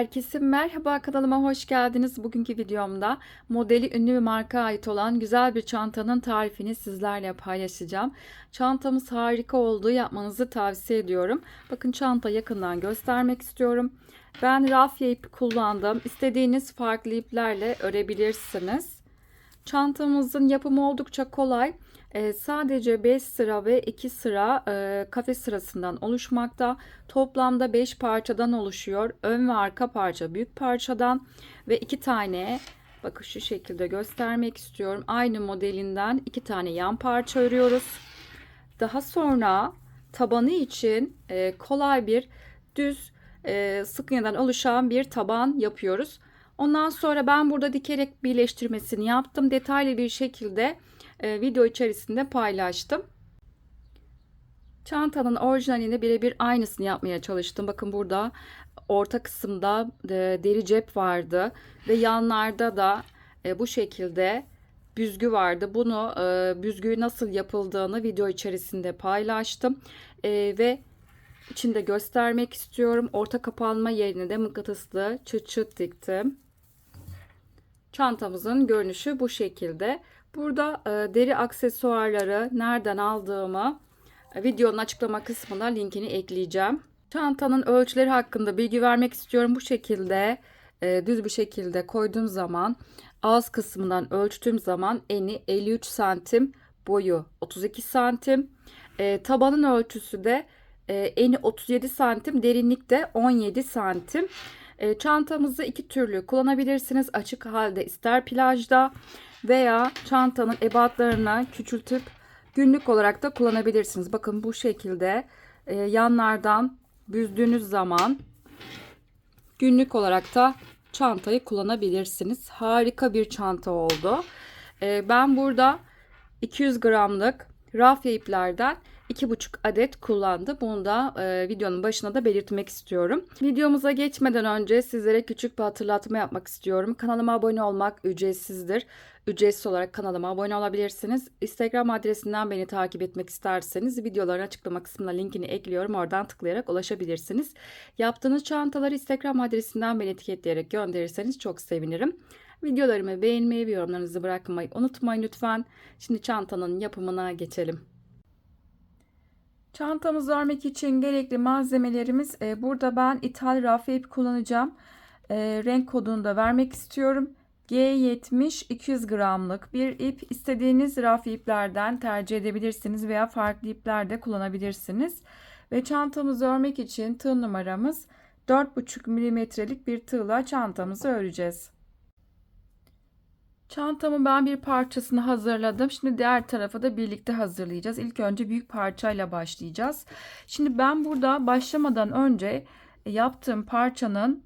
Herkese merhaba, kanalıma hoş geldiniz. Bugünkü videomda modeli ünlü bir markaya ait olan güzel bir çantanın tarifini sizlerle paylaşacağım. Çantamız harika olduğu, yapmanızı tavsiye ediyorum. Bakın, çanta yakından göstermek istiyorum. Ben rafya ipi kullandım. İstediğiniz farklı iplerle örebilirsiniz. Çantamızın yapımı oldukça kolay. Sadece 5 sıra ve 2 sıra kafes sırasından oluşmakta. Toplamda 5 parçadan oluşuyor. Ön ve arka parça büyük parçadan ve 2 tane, bakın şu şekilde göstermek istiyorum. Aynı modelinden 2 tane yan parça örüyoruz. Daha sonra tabanı için kolay bir düz sık iğneden oluşan bir taban yapıyoruz. Ondan sonra ben burada dikerek birleştirmesini yaptım. Detaylı bir şekilde video içerisinde paylaştım. Çantanın orijinalini birebir aynısını yapmaya çalıştım. Bakın, burada orta kısımda deri cep vardı ve yanlarda da bu şekilde büzgü vardı. Bunu büzgüyü nasıl yapıldığını video içerisinde paylaştım ve içinde göstermek istiyorum. Orta kapanma yerine de mıknatıslı çıt çıt diktim. Çantamızın görünüşü bu şekilde. Burada deri aksesuarları nereden aldığımı videonun açıklama kısmına linkini ekleyeceğim. Çantanın ölçüleri hakkında bilgi vermek istiyorum. Bu şekilde düz bir şekilde koyduğum zaman, ağız kısmından ölçtüğüm zaman eni 53 santim, boyu 32 santim. Tabanın ölçüsü de eni 37 santim, derinlik de 17 santim. Çantamızı iki türlü kullanabilirsiniz. Açık halde, ister plajda veya çantanın ebatlarına küçültüp günlük olarak da kullanabilirsiniz. Bakın, bu şekilde yanlardan büzdüğünüz zaman günlük olarak da çantayı kullanabilirsiniz. Harika bir çanta oldu. Ben burada 200 gramlık rafya iplerden 2,5 adet kullandı. Bunu da videonun başına da belirtmek istiyorum. Videomuza geçmeden önce sizlere küçük bir hatırlatma yapmak istiyorum. Kanalıma abone olmak ücretsizdir. Ücretsiz olarak kanalıma abone olabilirsiniz. Instagram adresinden beni takip etmek isterseniz videoların açıklama kısmına linkini ekliyorum. Oradan tıklayarak ulaşabilirsiniz. Yaptığınız çantaları Instagram adresinden beni etiketleyerek gönderirseniz çok sevinirim. Videolarımı beğenmeyi ve yorumlarınızı bırakmayı unutmayın lütfen. Şimdi çantanın yapımına geçelim. Çantamızı örmek için gerekli malzemelerimiz burada ben ithal rafya ip kullanacağım. Renk kodunu da vermek istiyorum. G70 200 gramlık bir ip. İstediğiniz rafya iplerden tercih edebilirsiniz veya farklı ipler de kullanabilirsiniz. Ve çantamızı örmek için tığ numaramız 4,5 milimetrelik bir tığla çantamızı öreceğiz. Çantamın ben bir parçasını hazırladım. Şimdi diğer tarafı da birlikte hazırlayacağız. İlk önce büyük parçayla başlayacağız. Şimdi ben burada başlamadan önce yaptığım parçanın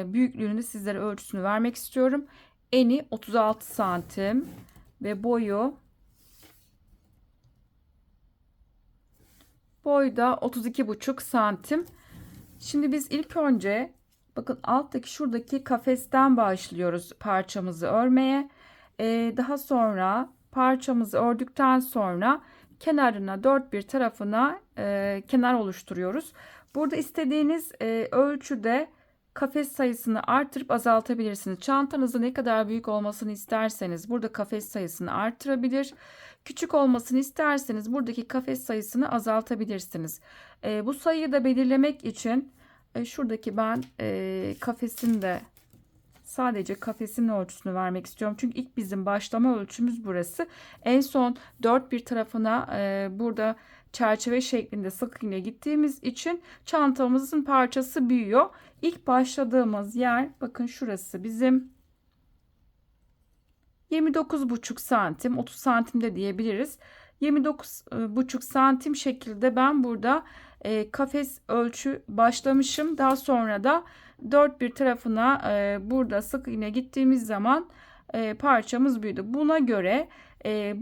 büyüklüğünü, sizlere ölçüsünü vermek istiyorum. Eni 36 santim ve boyu da 32,5 santim. Şimdi biz ilk önce, bakın, alttaki şuradaki kafesten başlıyoruz parçamızı örmeye. Daha sonra parçamızı ördükten sonra kenarına, dört bir tarafına kenar oluşturuyoruz. Burada istediğiniz ölçüde kafes sayısını artırıp azaltabilirsiniz. Çantanızın ne kadar büyük olmasını isterseniz burada kafes sayısını artırabilir. Küçük olmasını isterseniz buradaki kafes sayısını azaltabilirsiniz. Bu sayıyı da belirlemek için şuradaki ben kafesin de sadece kafesin ölçüsünü vermek istiyorum. Çünkü ilk bizim başlama ölçümüz burası. En son dört bir tarafına burada çerçeve şeklinde sık iğne gittiğimiz için çantamızın parçası büyüyor. İlk başladığımız yer, bakın, şurası bizim 29,5 santim, 30 santim de diyebiliriz. 29,5 santim şekilde ben burada kafes ölçü başlamışım. Daha sonra da dört bir tarafına burada sık iğne gittiğimiz zaman parçamız büyüdü. Buna göre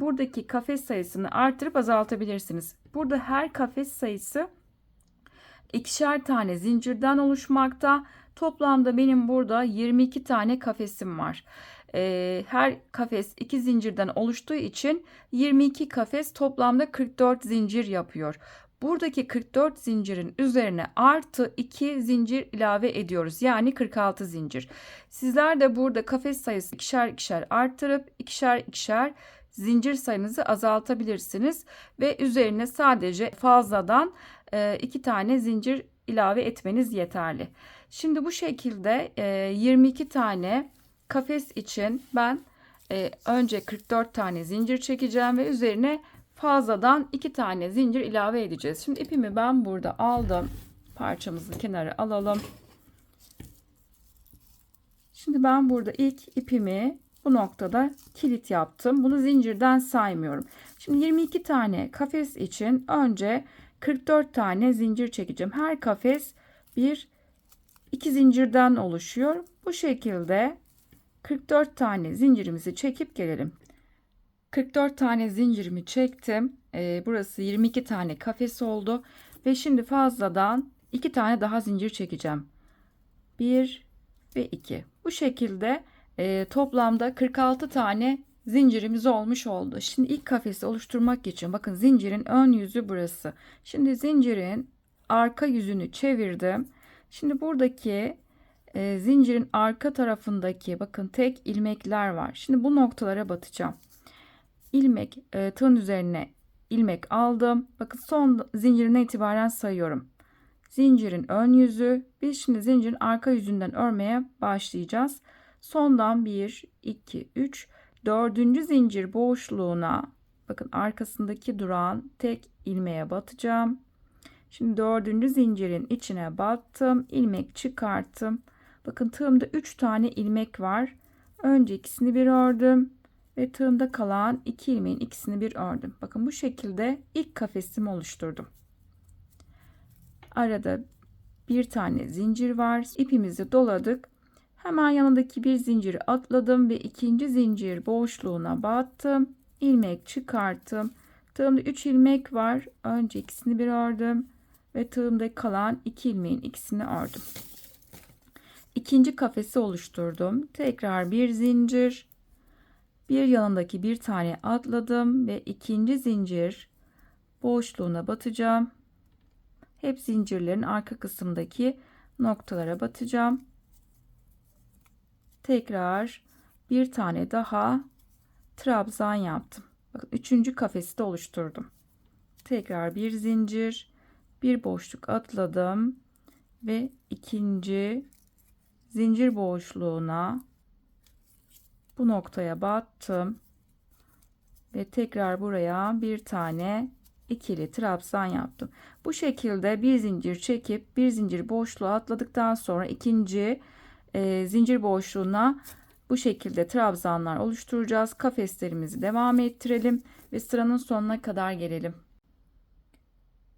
buradaki kafes sayısını artırıp azaltabilirsiniz. Burada her kafes sayısı ikişer tane zincirden oluşmakta. Toplamda benim burada 22 tane kafesim var. Her kafes 2 zincirden oluştuğu için 22 kafes toplamda 44 zincir yapıyor. Buradaki 44 zincirin üzerine artı 2 zincir ilave ediyoruz. Yani 46 zincir. Sizler de burada kafes sayısı ikişer ikişer arttırıp ikişer ikişer zincir sayınızı azaltabilirsiniz. Ve üzerine sadece fazladan 2 tane zincir ilave etmeniz yeterli. Şimdi bu şekilde 22 tane kafes için ben önce 44 tane zincir çekeceğim ve üzerine fazladan 2 tane zincir ilave edeceğiz. Şimdi ipimi ben burada aldım. Parçamızı kenara alalım. Şimdi ben burada ilk ipimi bu noktada kilit yaptım. Bunu zincirden saymıyorum. Şimdi 22 tane kafes için önce 44 tane zincir çekeceğim. Her kafes 2 zincirden oluşuyor. Bu şekilde 44 tane zincirimizi çekip gelelim. 44 tane zincirimi çektim. Burası 22 tane kafes oldu. Ve şimdi fazladan 2 tane daha zincir çekeceğim. 1 ve 2. Bu şekilde toplamda 46 tane zincirimiz olmuş oldu. Şimdi ilk kafesi oluşturmak için bakın zincirin ön yüzü burası. Şimdi zincirin arka yüzünü çevirdim. Şimdi buradaki zincirin arka tarafındaki bakın tek ilmekler var. Şimdi bu noktalara batacağım. İlmek tığın üzerine ilmek aldım. Bakın son zincirine itibaren sayıyorum. Zincirin ön yüzü. Biz şimdi zincirin arka yüzünden örmeye başlayacağız. Sondan 1, 2, 3, 4. zincir boşluğuna bakın arkasındaki duran tek ilmeğe batacağım. Şimdi 4. zincirin içine battım. İlmek çıkarttım. Bakın tığımda 3 tane ilmek var. Önce ikisini bir ördüm. Ve tığımda kalan 2 ilmeğin ikisini bir ördüm. Bakın bu şekilde ilk kafesimi oluşturdum. Arada bir tane zincir var. İpimizi doladık. Hemen yanındaki bir zinciri atladım ve ikinci zincir boşluğuna battım. İlmek çıkarttım. Tığımda 3 ilmek var. Önce ikisini bir ördüm ve tığımda kalan 2 ilmeğin ikisini ördüm. İkinci kafesi oluşturdum. Tekrar bir zincir. Bir yanındaki bir tane atladım ve ikinci zincir boşluğuna batacağım. Hep zincirlerin arka kısımdaki noktalara batacağım. Tekrar bir tane daha trabzan yaptım. Bakın üçüncü kafesi de oluşturdum. Tekrar bir zincir, bir boşluk atladım ve ikinci zincir boşluğuna bu noktaya battım ve tekrar buraya bir tane ikili trabzan yaptım. Bu şekilde bir zincir çekip bir zincir boşluğa atladıktan sonra ikinci zincir boşluğuna bu şekilde trabzanlar oluşturacağız. Kafeslerimizi devam ettirelim ve sıranın sonuna kadar gelelim.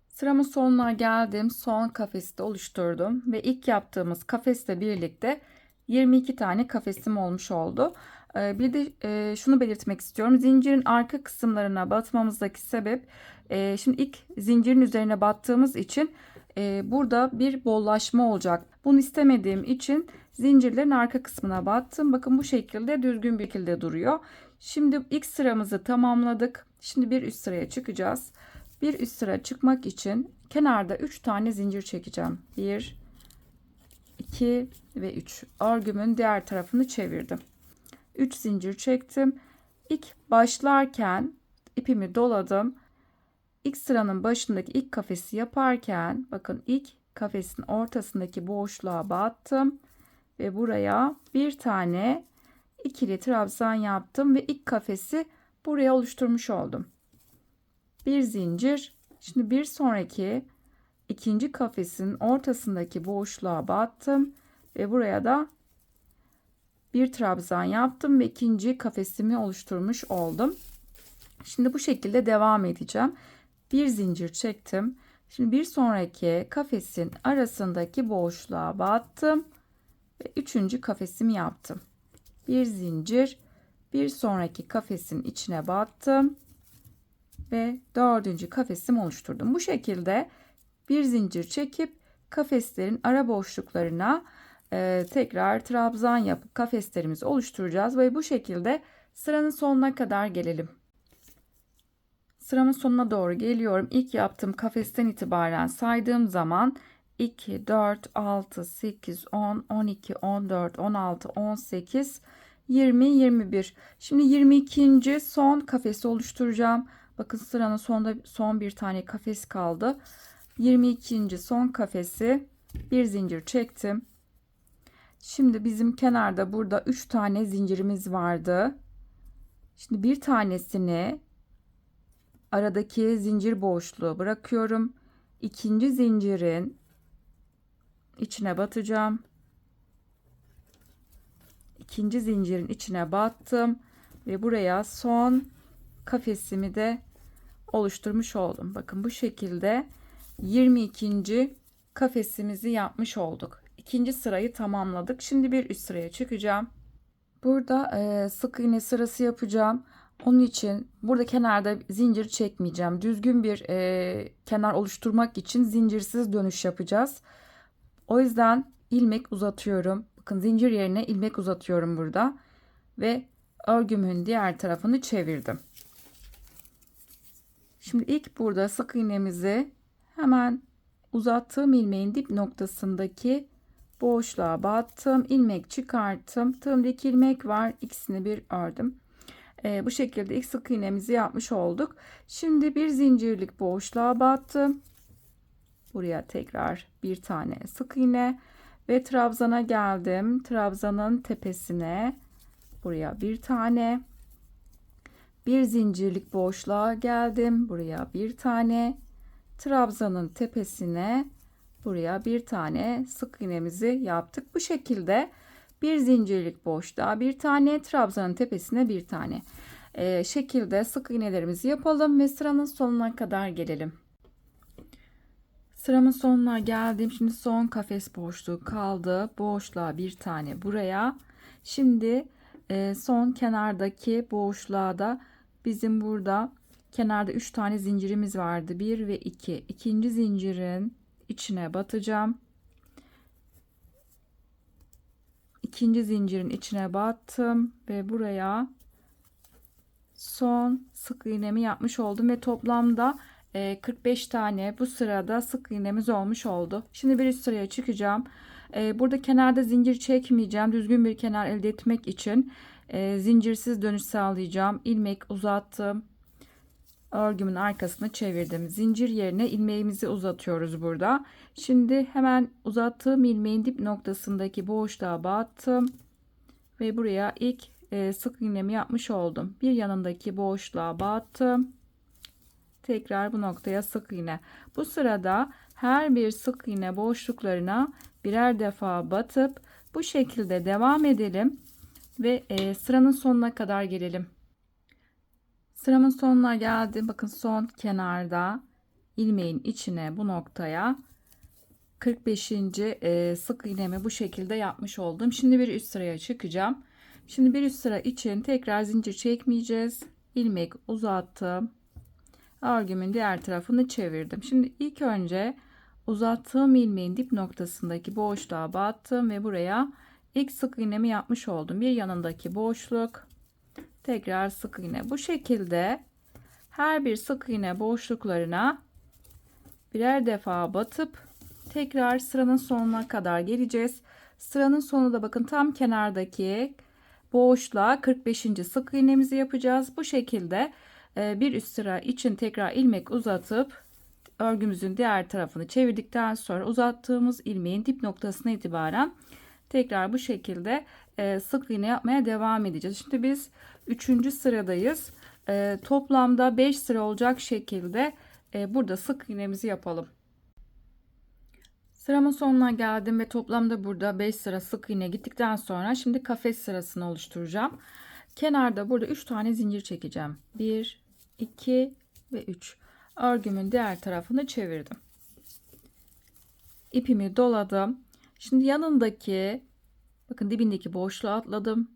Sıramın sonuna geldim. Son kafesi de oluşturdum ve ilk yaptığımız kafesle birlikte 22 tane kafesim olmuş oldu. Bir de şunu belirtmek istiyorum. Zincirin arka kısımlarına batmamızdaki sebep şimdi ilk zincirin üzerine battığımız için burada bir bollaşma olacak. Bunu istemediğim için zincirlerin arka kısmına battım. Bakın bu şekilde düzgün bir şekilde duruyor. Şimdi ilk sıramızı tamamladık. Şimdi bir üst sıraya çıkacağız. Bir üst sıra çıkmak için kenarda 3 tane zincir çekeceğim. 1, 2 ve 3. Örgümün diğer tarafını çevirdim. 3 zincir çektim. İlk başlarken ipimi doladım. İlk sıranın başındaki ilk kafesi yaparken bakın ilk kafesin ortasındaki boşluğa battım ve buraya bir tane ikili trabzan yaptım ve ilk kafesi buraya oluşturmuş oldum. Bir zincir. Şimdi bir sonraki ikinci kafesin ortasındaki boşluğa battım ve buraya da bir trabzan yaptım ve ikinci kafesimi oluşturmuş oldum. Şimdi bu şekilde devam edeceğim. Bir zincir çektim. Şimdi bir sonraki kafesin arasındaki boşluğa battım ve üçüncü kafesimi yaptım. Bir zincir, bir sonraki kafesin içine battım ve dördüncü kafesimi oluşturdum. Bu şekilde bir zincir çekip kafeslerin ara boşluklarına tekrar trabzan yapıp kafeslerimizi oluşturacağız ve bu şekilde sıranın sonuna kadar gelelim. Sıramın sonuna doğru geliyorum. İlk yaptığım kafesten itibaren saydığım zaman 2, 4, 6, 8, 10, 12, 14, 16, 18, 20, 21. Şimdi 22. son kafesi oluşturacağım. Bakın sıranın sonunda son bir tane kafes kaldı. 22. son kafesi bir zincir çektim. Şimdi bizim kenarda burada 3 tane zincirimiz vardı. Şimdi bir tanesini aradaki zincir boşluğu bırakıyorum. İkinci zincirin içine batacağım. İkinci zincirin içine battım ve buraya son kafesimi de oluşturmuş oldum. Bakın bu şekilde 22. kafesimizi yapmış olduk. İkinci sırayı tamamladık. Şimdi bir üst sıraya çıkacağım. Burada sık iğne sırası yapacağım. Onun için burada kenarda zincir çekmeyeceğim. Düzgün bir kenar oluşturmak için zincirsiz dönüş yapacağız. O yüzden ilmek uzatıyorum. Bakın zincir yerine ilmek uzatıyorum burada. Ve örgümün diğer tarafını çevirdim. Şimdi ilk burada sık iğnemizi hemen uzattığım ilmeğin dip noktasındaki boşluğa battım. İlmek çıkarttım. Tığımda 2 ilmek var. İkisini bir ördüm. Bu şekilde ilk sık iğnemizi yapmış olduk. Şimdi bir zincirlik boşluğa battım. Buraya tekrar bir tane sık iğne ve trabzana geldim. Trabzanın tepesine buraya bir tane, bir zincirlik boşluğa geldim. Buraya bir tane, trabzanın tepesine buraya bir tane sık iğnemizi yaptık. Bu şekilde bir zincirlik boşluğa bir tane, trabzanın tepesine bir tane şekilde sık iğnelerimizi yapalım ve sıranın sonuna kadar gelelim. Sıramın sonuna geldim. Şimdi son kafes boşluğu kaldı. Boşluğa bir tane buraya. Şimdi son kenardaki boşluğa da bizim burada kenarda 3 tane zincirimiz vardı. 1 ve 2. İkinci zincirin içine batacağım. İkinci zincirin içine battım ve buraya son sık iğnemi yapmış oldum ve toplamda 45 tane bu sırada sık iğnemiz olmuş oldu. Şimdi bir üst sıraya çıkacağım. Burada kenarda zincir çekmeyeceğim. Düzgün bir kenar elde etmek için zincirsiz dönüş sağlayacağım. İlmek uzattım. Örgümün arkasını çevirdim. Zincir yerine ilmeğimizi uzatıyoruz burada. Şimdi hemen uzattığım ilmeğin dip noktasındaki boşluğa battım ve buraya ilk sık iğnemi yapmış oldum. Bir yanındaki boşluğa battım. Tekrar bu noktaya sık iğne. Bu sırada her bir sık iğne boşluklarına birer defa batıp bu şekilde devam edelim ve sıranın sonuna kadar gelelim. Sıramın sonuna geldim. Bakın son kenarda ilmeğin içine bu noktaya 45. sık iğnemi bu şekilde yapmış oldum. Şimdi bir üst sıraya çıkacağım. Şimdi bir üst sıra için tekrar zincir çekmeyeceğiz. İlmek uzattım. Örgümün diğer tarafını çevirdim. Şimdi ilk önce uzattığım ilmeğin dip noktasındaki boşluğa battım ve buraya ilk sık iğnemi yapmış oldum. Bir yanındaki boşluk, tekrar sık iğne. Bu şekilde her bir sık iğne boşluklarına birer defa batıp tekrar sıranın sonuna kadar geleceğiz. Sıranın sonunda bakın tam kenardaki boşluğa 45. sık iğnemizi yapacağız. Bu şekilde bir üst sıra için tekrar ilmek uzatıp örgümüzün diğer tarafını çevirdikten sonra uzattığımız ilmeğin dip noktasına itibaren tekrar bu şekilde sık iğne yapmaya devam edeceğiz. Şimdi biz 3. sıradayız. Toplamda 5 sıra olacak şekilde burada sık iğnemizi yapalım. Sıramın sonuna geldim ve toplamda burada 5 sıra sık iğne gittikten sonra şimdi kafes sırasını oluşturacağım. Kenarda burada 3 tane zincir çekeceğim. 1, 2 ve 3. Örgümün diğer tarafını çevirdim. İpimi doladım. Şimdi yanındaki bakın dibindeki boşluğa atladım.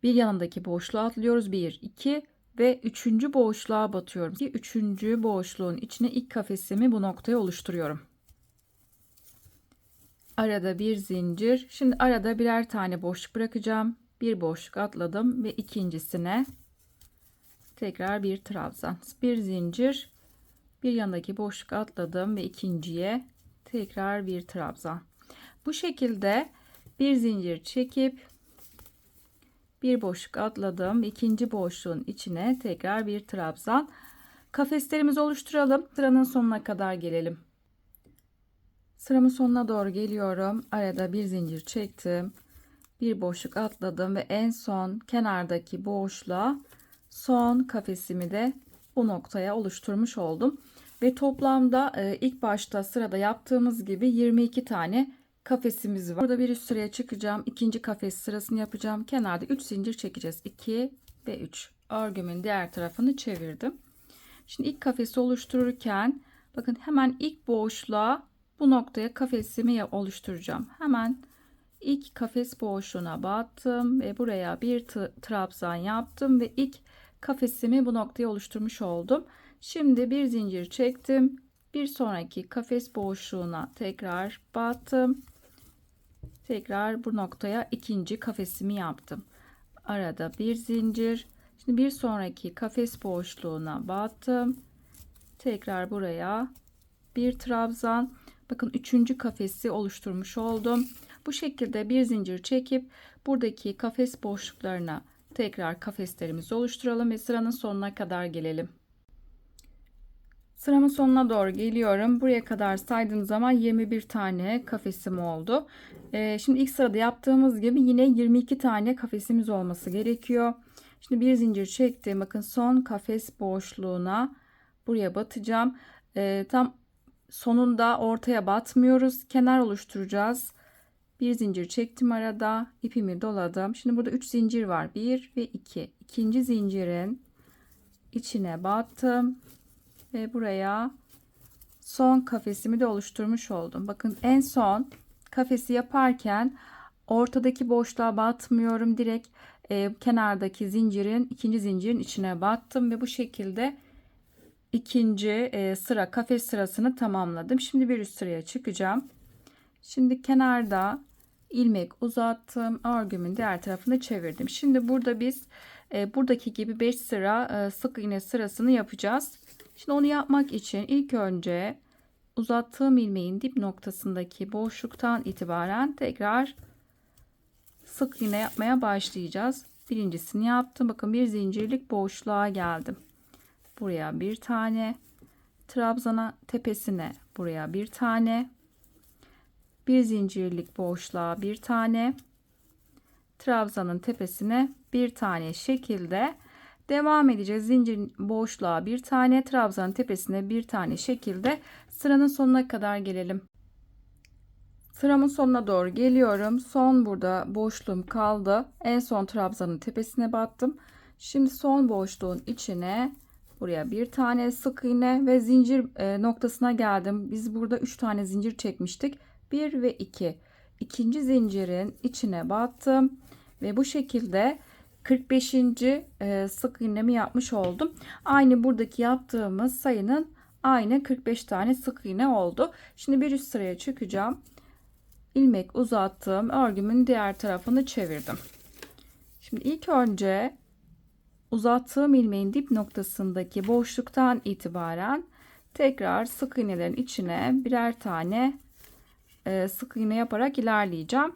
Bir yanındaki boşluğa atlıyoruz. 1, 2 ve 3. boşluğa batıyorum. 3. boşluğun içine ilk kafesimi bu noktaya oluşturuyorum. Arada bir zincir. Şimdi arada birer tane boşluk bırakacağım. Bir boşluk atladım ve ikincisine tekrar bir trabzan, bir zincir, bir yanındaki boşluk atladım ve ikinciye tekrar bir trabzan. Bu şekilde bir zincir çekip bir boşluk atladım, ikinci boşluğun içine tekrar bir trabzan. Kafeslerimizi oluşturalım. Sıranın sonuna kadar gelelim. Sıramın sonuna doğru geliyorum. Arada bir zincir çektim. Bir boşluk atladım ve en son kenardaki boşluğa son kafesimi de bu noktaya oluşturmuş oldum. Ve toplamda ilk başta sırada yaptığımız gibi 22 tane kafesimiz var. Burada bir üst sıraya çıkacağım. İkinci kafes sırasını yapacağım. Kenarda 3 zincir çekeceğiz. 2 ve 3. Örgümün diğer tarafını çevirdim. Şimdi ilk kafesi oluştururken bakın hemen ilk boşluğa bu noktaya kafesimi oluşturacağım. Hemen ilk kafes boşluğuna battım ve buraya bir trabzan yaptım ve ilk kafesimi bu noktaya oluşturmuş oldum. Şimdi bir zincir çektim. Bir sonraki kafes boşluğuna tekrar battım. Tekrar bu noktaya ikinci kafesimi yaptım. Arada bir zincir. Şimdi bir sonraki kafes boşluğuna battım. Tekrar buraya bir trabzan. Bakın üçüncü kafesi oluşturmuş oldum. Bu şekilde bir zincir çekip buradaki kafes boşluklarına tekrar kafeslerimizi oluşturalım ve sıranın sonuna kadar gelelim. Sıramın sonuna doğru geliyorum. Buraya kadar saydığım zaman 21 tane kafesim oldu. Şimdi ilk sırada yaptığımız gibi yine 22 tane kafesimiz olması gerekiyor. Şimdi bir zincir çektim. Bakın son kafes boşluğuna buraya batacağım. Tam sonunda ortaya batmıyoruz. Kenar oluşturacağız. Bir zincir çektim arada. İpimi doladım. Şimdi burada 3 zincir var. 1 ve 2. İkinci zincirin içine battım. Ve buraya son kafesimi de oluşturmuş oldum. Bakın en son kafesi yaparken ortadaki boşluğa batmıyorum. Direkt kenardaki zincirin, ikinci zincirin içine battım ve bu şekilde ikinci sıra kafes sırasını tamamladım. Şimdi bir üst sıraya çıkacağım. Şimdi kenarda ilmek uzattım. Örgümün diğer tarafını çevirdim. Şimdi burada biz buradaki gibi 5 sıra sık iğne sırasını yapacağız. Şimdi onu yapmak için ilk önce uzattığım ilmeğin dip noktasındaki boşluktan itibaren tekrar sık iğne yapmaya başlayacağız. Birincisini yaptım. Bakın bir zincirlik boşluğa geldim. Buraya bir tane trabzana tepesine buraya bir tane, bir zincirlik boşluğa bir tane, trabzanın tepesine bir tane şekilde devam edeceğiz. Zincirin boşluğa bir tane, trabzanın tepesine bir tane şekilde sıranın sonuna kadar gelelim. Sıramın sonuna doğru geliyorum. Son burada boşluğum kaldı. En son trabzanın tepesine battım. Şimdi son boşluğun içine buraya bir tane sık iğne ve zincir noktasına geldim. Biz burada 3 tane zincir çekmiştik. 1 ve 2. İkinci zincirin içine battım ve bu şekilde 45. sık iğnemi yapmış oldum. Aynı buradaki yaptığımız sayının aynı 45 tane sık iğne oldu. Şimdi bir üst sıraya çıkacağım. İlmek uzattım. Örgümün diğer tarafını çevirdim. Şimdi ilk önce uzattığım ilmeğin dip noktasındaki boşluktan itibaren tekrar sık iğnelerin içine birer tane sık iğne yaparak ilerleyeceğim.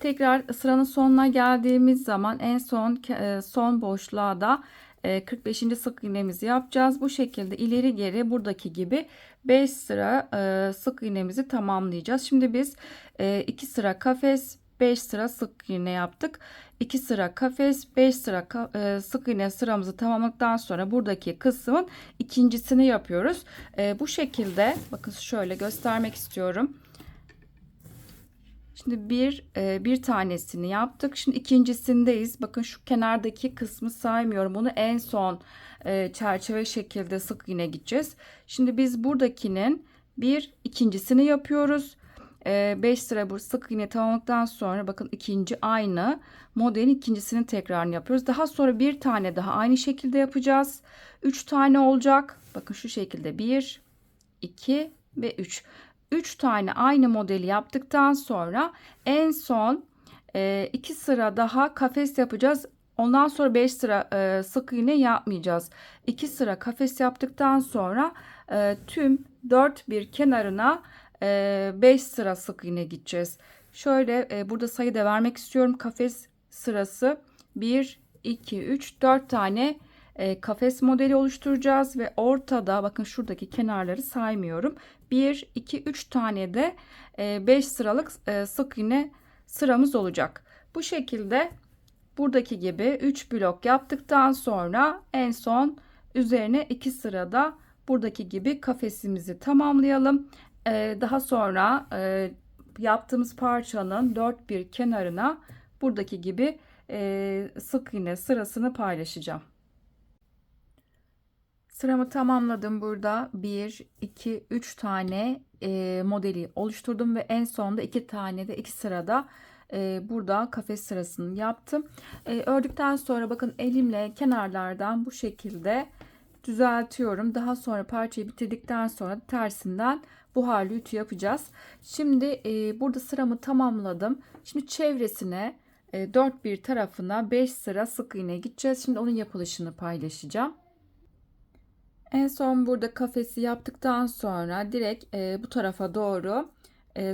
Tekrar sıranın sonuna geldiğimiz zaman en son boşluğa da 45. sık iğnemizi yapacağız. Bu şekilde ileri geri buradaki gibi 5 sıra sık iğnemizi tamamlayacağız. Şimdi biz 2 sıra kafes, 5 sıra sık iğne yaptık. 2 sıra kafes, 5 sıra sık iğne sıramızı tamamladıktan sonra buradaki kısmın ikincisini yapıyoruz. Bu şekilde bakın şöyle göstermek istiyorum. Şimdi bir tanesini yaptık. Şimdi ikincisindeyiz. Bakın şu kenardaki kısmı saymıyorum. Bunu en son çerçeve şekilde sık iğne gideceğiz. Şimdi biz buradakinin ikincisini yapıyoruz. 5 sıra bu sık iğne tamamladıktan sonra bakın ikinci aynı modelin ikincisini tekrar yapıyoruz. Daha sonra bir tane daha aynı şekilde yapacağız. 3 tane olacak. Bakın şu şekilde 1, 2 ve 3. 3 tane aynı modeli yaptıktan sonra en son 2 sıra daha kafes yapacağız. Ondan sonra 5 sıra sık iğne yapmayacağız. 2 sıra kafes yaptıktan sonra tüm 4 bir kenarına 5 sıra sık iğne gideceğiz. Şöyle burada sayı da vermek istiyorum. Kafes sırası 1, 2, 3, 4 tane kafes modeli oluşturacağız ve ortada bakın şuradaki kenarları saymıyorum. 1, 2, 3 tane de 5 sıralık sık iğne sıramız olacak. Bu şekilde buradaki gibi 3 blok yaptıktan sonra en son üzerine 2 sırada buradaki gibi kafesimizi tamamlayalım. Daha sonra yaptığımız parçanın dört bir kenarına buradaki gibi sık iğne sırasını paylaşacağım. Sıramı tamamladım. Burada 1, 2, 3 tane modeli oluşturdum ve en sonda 2 tane de 2 sırada burada kafes sırasını yaptım. Ördükten sonra bakın elimle kenarlardan bu şekilde düzeltiyorum. Daha sonra parçayı bitirdikten sonra tersinden buharlı ütü yapacağız. Şimdi burada sıramı tamamladım. Şimdi çevresine dört bir tarafına 5 sıra sık iğne gideceğiz. Şimdi onun yapılışını paylaşacağım. En son burada kafesi yaptıktan sonra direkt bu tarafa doğru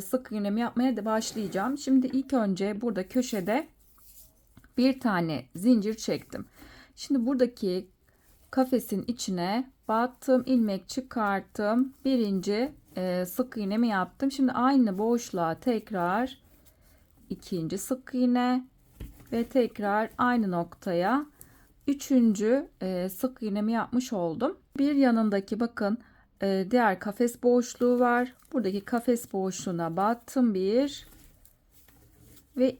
sık iğnemi yapmaya da başlayacağım. Şimdi ilk önce burada köşede bir tane zincir çektim. Şimdi buradaki kafesin içine battım, ilmek çıkarttım. Birinci sık iğnemi yaptım. Şimdi aynı boşluğa tekrar ikinci sık iğne ve tekrar aynı noktaya üçüncü sık iğnemi yapmış oldum. Bir yanındaki bakın diğer kafes boşluğu var. Buradaki kafes boşluğuna battım. Bir ve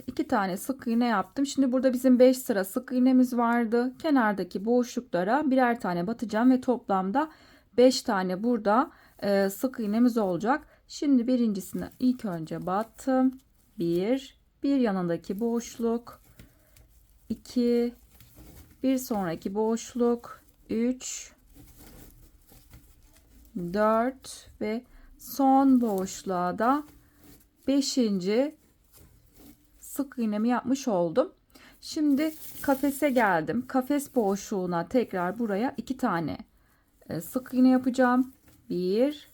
iki tane sık iğne yaptım. Şimdi burada bizim 5 sıra sık iğnemiz vardı. Kenardaki boşluklara birer tane batacağım ve toplamda 5 tane burada sık iğnemiz olacak. Şimdi birincisine ilk önce battım. Bir yanındaki boşluk, 2, bir sonraki boşluk, 3, 4 ve son boşluğa da 5. sık iğnemi yapmış oldum. Şimdi kafese geldim. Kafes boşluğuna tekrar buraya 2 tane sık iğne yapacağım. 1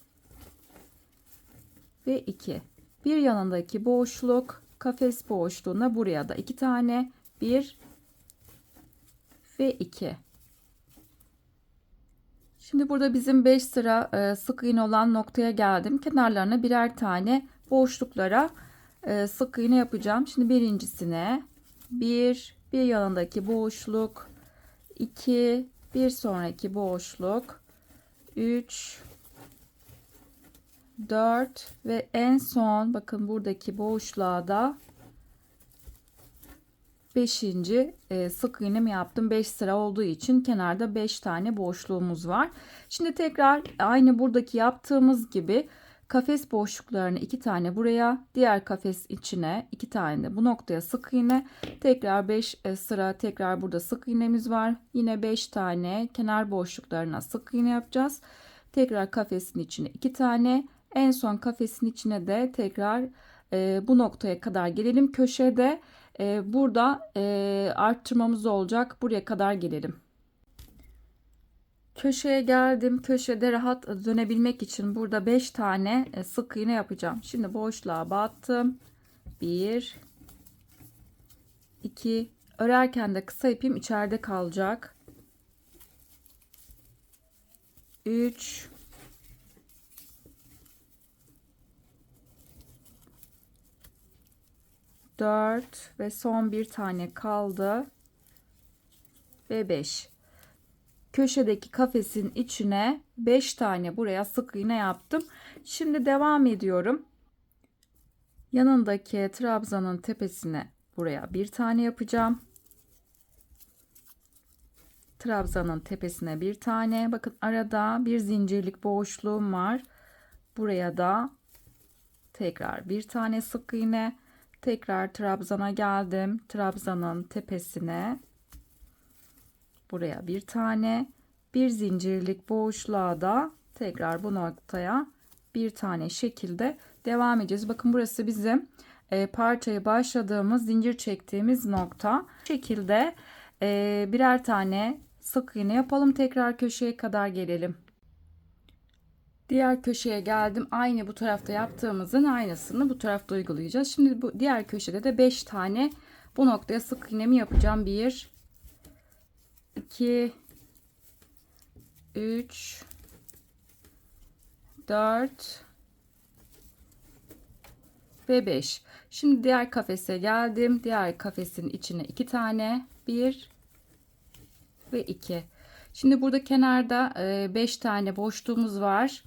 ve 2. Bir yanındaki boşluk, kafes boşluğuna buraya da 2 tane, 1 ve 2. Şimdi burada bizim 5 sıra sık iğne olan noktaya geldim. Kenarlarına birer tane boşluklara sık iğne yapacağım. Şimdi birincisine bir yanındaki boşluk, 2, bir sonraki boşluk, 3, 4 ve en son bakın buradaki boşluğa da 5. sık iğnemi yaptım. 5 sıra olduğu için kenarda 5 tane boşluğumuz var. Şimdi tekrar aynı buradaki yaptığımız gibi kafes boşluklarını 2 tane buraya, diğer kafes içine 2 tane de bu noktaya sık iğne. Tekrar 5 sıra tekrar burada sık iğnemiz var. Yine 5 tane kenar boşluklarına sık iğne yapacağız. Tekrar kafesin içine 2 tane. En son kafesin içine de tekrar bu noktaya kadar gelelim. Köşede burada arttırmamız olacak. Buraya kadar gelelim. Köşeye geldim. Köşede rahat dönebilmek için burada 5 tane sık iğne yapacağım. Şimdi boşluğa battım. 1, 2, örerken de kısa ipim içeride kalacak. 3, 4 ve son bir tane kaldı ve 5. Köşedeki kafesin içine 5 tane buraya sık iğne yaptım. Şimdi devam ediyorum. Yanındaki trabzanın tepesine buraya bir tane yapacağım. Trabzanın tepesine bir tane. Bakın arada bir zincirlik boşluğum var. Buraya da tekrar bir tane sık iğne. Tekrar trabzana geldim. Trabzanın tepesine buraya bir tane, bir zincirlik boşluğa da tekrar bu noktaya bir tane şekilde devam edeceğiz. Bakın burası bizim parçayı başladığımız, zincir çektiğimiz nokta. Bu şekilde birer tane sık iğne yapalım. Tekrar köşeye kadar gelelim. Diğer köşeye geldim. Aynı bu tarafta yaptığımızın aynısını bu tarafta uygulayacağız. Şimdi bu diğer köşede de 5 tane bu noktaya sık iğnemi yapacağım. 1 2 3 4 ve 5. Şimdi diğer kafese geldim. Diğer kafesin içine 2 tane, 1 ve 2. Şimdi burada kenarda 5 tane boşluğumuz var.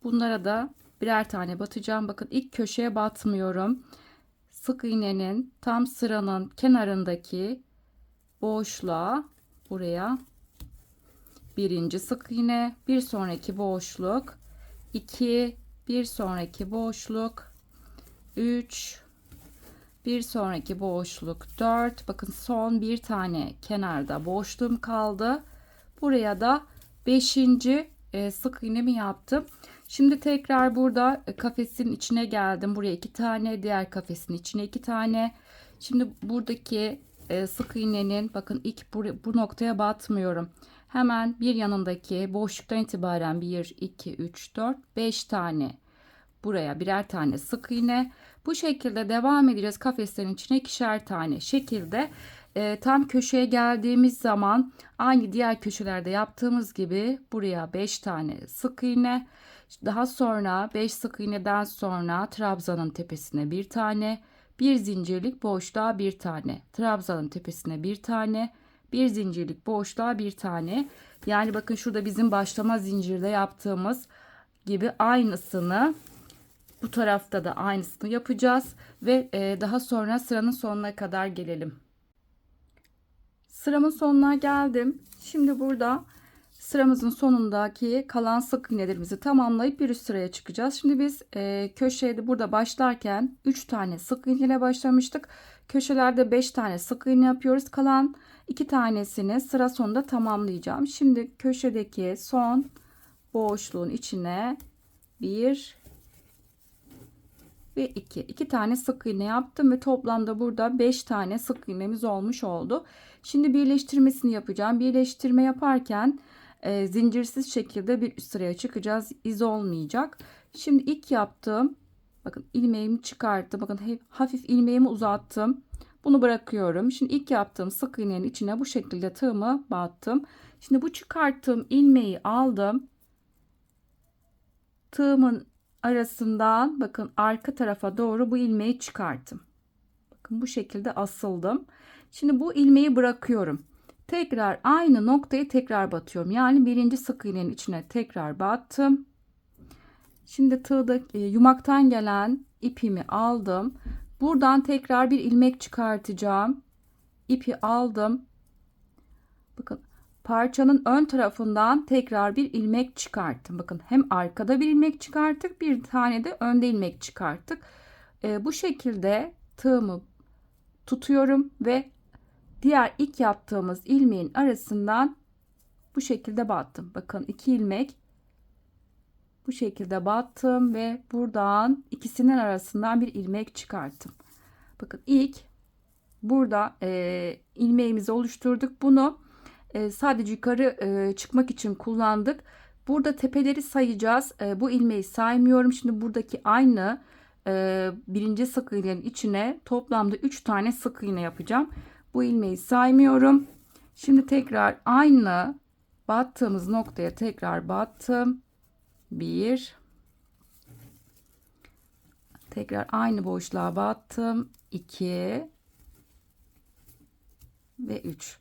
Bunlara da birer tane batacağım. Bakın ilk köşeye batmıyorum. Sık iğnenin tam sıranın kenarındaki boşluğa, buraya birinci sık iğne, bir sonraki boşluk, 2, bir sonraki boşluk, 3, bir sonraki boşluk, 4. Bakın son bir tane kenarda boşluğum kaldı. Buraya da 5. sık iğnemi yaptım. Şimdi tekrar burada kafesin içine geldim. Buraya 2 tane, diğer kafesin içine 2 tane. Şimdi buradaki sık iğnenin bakın ilk bu noktaya batmıyorum. Hemen bir yanındaki boşluktan itibaren 1, 2, 3, 4, 5 tane. Buraya birer tane sık iğne. Bu şekilde devam edeceğiz. Kafeslerin içine ikişer tane şekilde. Tam köşeye geldiğimiz zaman aynı diğer köşelerde yaptığımız gibi buraya 5 tane sık iğne. Daha sonra 5 sık iğneden sonra trabzanın tepesine bir tane, bir zincirlik boşluğa bir tane, trabzanın tepesine bir tane, bir zincirlik boşluğa bir tane. Yani bakın şurada bizim başlama zincirde yaptığımız gibi aynısını bu tarafta da aynısını yapacağız ve daha sonra sıranın sonuna kadar gelelim. Sıramın sonuna geldim. Şimdi burada sıramızın sonundaki kalan sık iğnelerimizi tamamlayıp bir üst sıraya çıkacağız. Şimdi biz köşede burada başlarken 3 tane sık iğne ile başlamıştık. Köşelerde 5 tane sık iğne yapıyoruz. Kalan 2 tanesini sıra sonunda tamamlayacağım. Şimdi köşedeki son boşluğun içine 1 ve 2. 2 tane sık iğne yaptım ve toplamda burada 5 tane sık iğnemiz olmuş oldu. Şimdi birleştirmesini yapacağım. Birleştirme yaparken zincirsiz şekilde bir üst sıraya çıkacağız. İz olmayacak. Şimdi ilk yaptığım, bakın ilmeğimi çıkarttım. Bakın hafif ilmeğimi uzattım. Bunu bırakıyorum. Şimdi ilk yaptığım sık iğnenin içine bu şekilde tığımı battım. Şimdi bu çıkarttığım ilmeği aldım. Tığımın arasından bakın arka tarafa doğru bu ilmeği çıkarttım. Bakın bu şekilde asıldım. Şimdi bu ilmeği bırakıyorum. Tekrar aynı noktayı tekrar batıyorum. Yani birinci sık iğnenin içine tekrar battım. Şimdi tığda yumaktan gelen ipimi aldım. Buradan tekrar bir ilmek çıkartacağım. İpi aldım. Bakın parçanın ön tarafından tekrar bir ilmek çıkarttım. Bakın hem arkada bir ilmek çıkarttık, bir tane de önde ilmek çıkarttık. Bu şekilde tığımı tutuyorum ve diğer ilk yaptığımız ilmeğin arasından bu şekilde battım. Bakın 2 ilmek bu şekilde battım ve buradan ikisinin arasından bir ilmek çıkarttım. Bakın ilk burada ilmeğimizi oluşturduk. Bunu sadece yukarı çıkmak için kullandık. Burada tepeleri sayacağız. Bu ilmeği saymıyorum. Şimdi buradaki aynı birinci sık iğnenin içine toplamda 3 tane sık iğne yapacağım. Bu ilmeği saymıyorum. Şimdi tekrar aynı battığımız noktaya tekrar battım. 1, tekrar aynı boşluğa battım. 2 ve 3.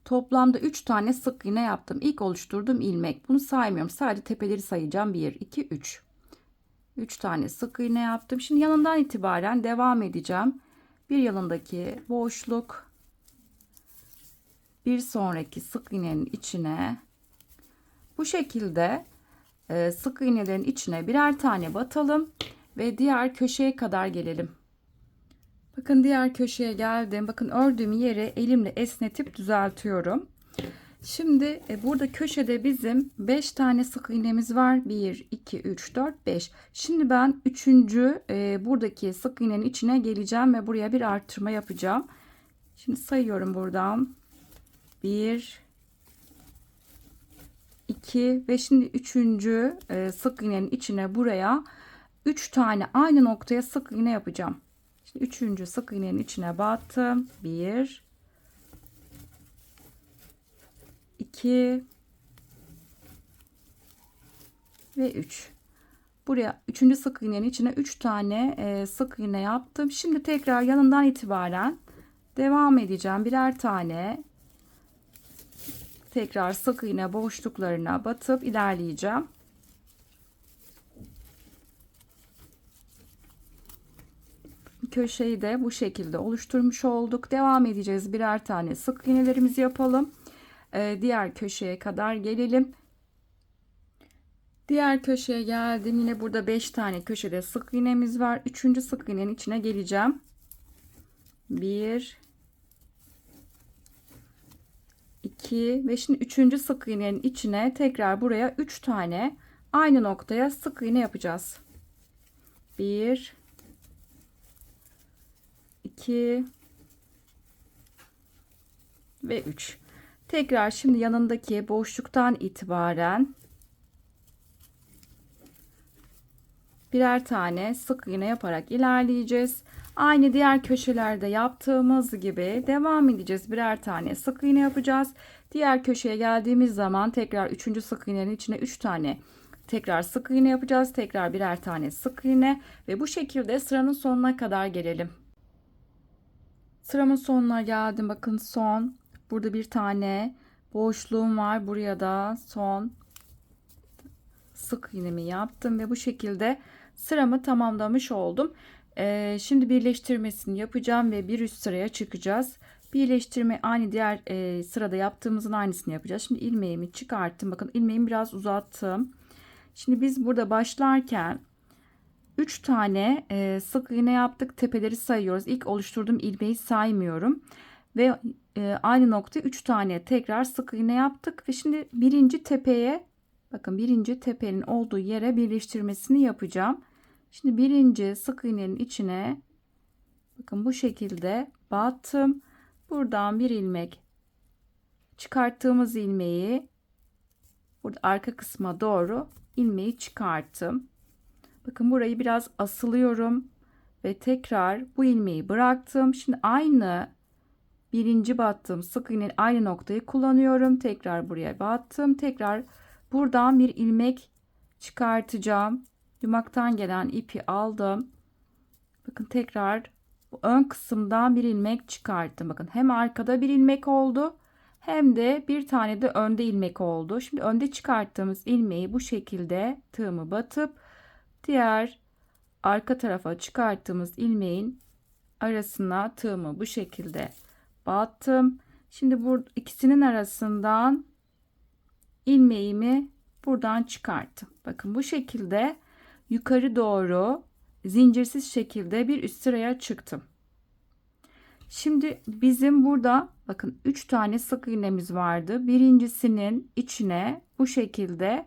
Toplamda 3 tane sık iğne yaptım. İlk oluşturduğum ilmek. Bunu saymıyorum. Sadece tepeleri sayacağım. 1, 2, 3. 3 tane sık iğne yaptım. Şimdi yanından itibaren devam edeceğim. Bir yanındaki boşluk, bir sonraki sık iğnenin içine bu şekilde sık iğnelerin içine birer tane batalım ve diğer köşeye kadar gelelim. Bakın diğer köşeye geldim. Bakın ördüğüm yeri elimle esnetip düzeltiyorum. Şimdi burada köşede bizim 5 tane sık iğnemiz var. 1, 2, 3, 4, 5. Şimdi ben 3. Buradaki sık iğnenin içine geleceğim ve buraya bir arttırma yapacağım. Şimdi sayıyorum buradan. 1, 2 ve şimdi 3. Sık iğnenin içine buraya 3 tane aynı noktaya sık iğne yapacağım. Şimdi 3. sık iğnenin içine battım. 1, 2 ve 3. Buraya 3. sık iğnenin içine 3 tane sık iğne yaptım. Şimdi tekrar yanından itibaren devam edeceğim. Birer tane tekrar sık iğne boşluklarına batıp ilerleyeceğim. Köşeyi de bu şekilde oluşturmuş olduk. Devam edeceğiz. Birer tane sık iğnelerimizi yapalım. Diğer köşeye kadar gelelim. Diğer köşeye geldim. Yine burada 5 tane köşede sık iğnemiz var. 3. sık iğnenin içine geleceğim. 1, 2 ve şimdi 3. sık iğnenin içine tekrar buraya 3 tane aynı noktaya sık iğne yapacağız. 1, 2 ve 3. Tekrar şimdi yanındaki boşluktan itibaren birer tane sık iğne yaparak ilerleyeceğiz. Aynı diğer köşelerde yaptığımız gibi devam edeceğiz. Birer tane sık iğne yapacağız. Diğer köşeye geldiğimiz zaman tekrar 3. sık iğnenin içine 3 tane tekrar sık iğne yapacağız. Tekrar birer tane sık iğne ve bu şekilde sıranın sonuna kadar gelelim. Sıramın sonuna geldim. Bakın son. Burada bir tane boşluğum var. Buraya da son sık iğnemi yaptım ve bu şekilde sıramı tamamlamış oldum. Şimdi birleştirmesini yapacağım ve bir üst sıraya çıkacağız. Birleştirme aynı diğer sırada yaptığımızın aynısını yapacağız. Şimdi ilmeğimi çıkarttım. Bakın ilmeğimi biraz uzattım. Şimdi biz burada başlarken 3 tane sık iğne yaptık. Tepeleri sayıyoruz. İlk oluşturduğum ilmeği saymıyorum. Ve aynı noktaya 3 tane tekrar sık iğne yaptık. Ve şimdi birinci tepeye, bakın birinci tepenin olduğu yere birleştirmesini yapacağım. Şimdi birinci sık iğnenin içine bakın bu şekilde battım. Buradan bir ilmek çıkarttığımız ilmeği burada arka kısma doğru ilmeği çıkarttım. Bakın burayı biraz asılıyorum ve tekrar bu ilmeği bıraktım. Şimdi aynı birinci battığım sık iğnenin aynı noktayı kullanıyorum. Tekrar buraya battım. Tekrar buradan bir ilmek çıkartacağım. Yumaktan gelen ipi aldım. Bakın tekrar bu ön kısımdan bir ilmek çıkarttım. Bakın hem arkada bir ilmek oldu hem de bir tane de önde ilmek oldu. Şimdi önde çıkarttığımız ilmeği bu şekilde tığımı batıp diğer arka tarafa çıkarttığımız ilmeğin arasına tığımı bu şekilde battım. Şimdi bu ikisinin arasından ilmeğimi buradan çıkarttım. Bakın bu şekilde yukarı doğru zincirsiz şekilde bir üst sıraya çıktım. Şimdi bizim burada bakın 3 tane sık iğnemiz vardı. Birincisinin içine bu şekilde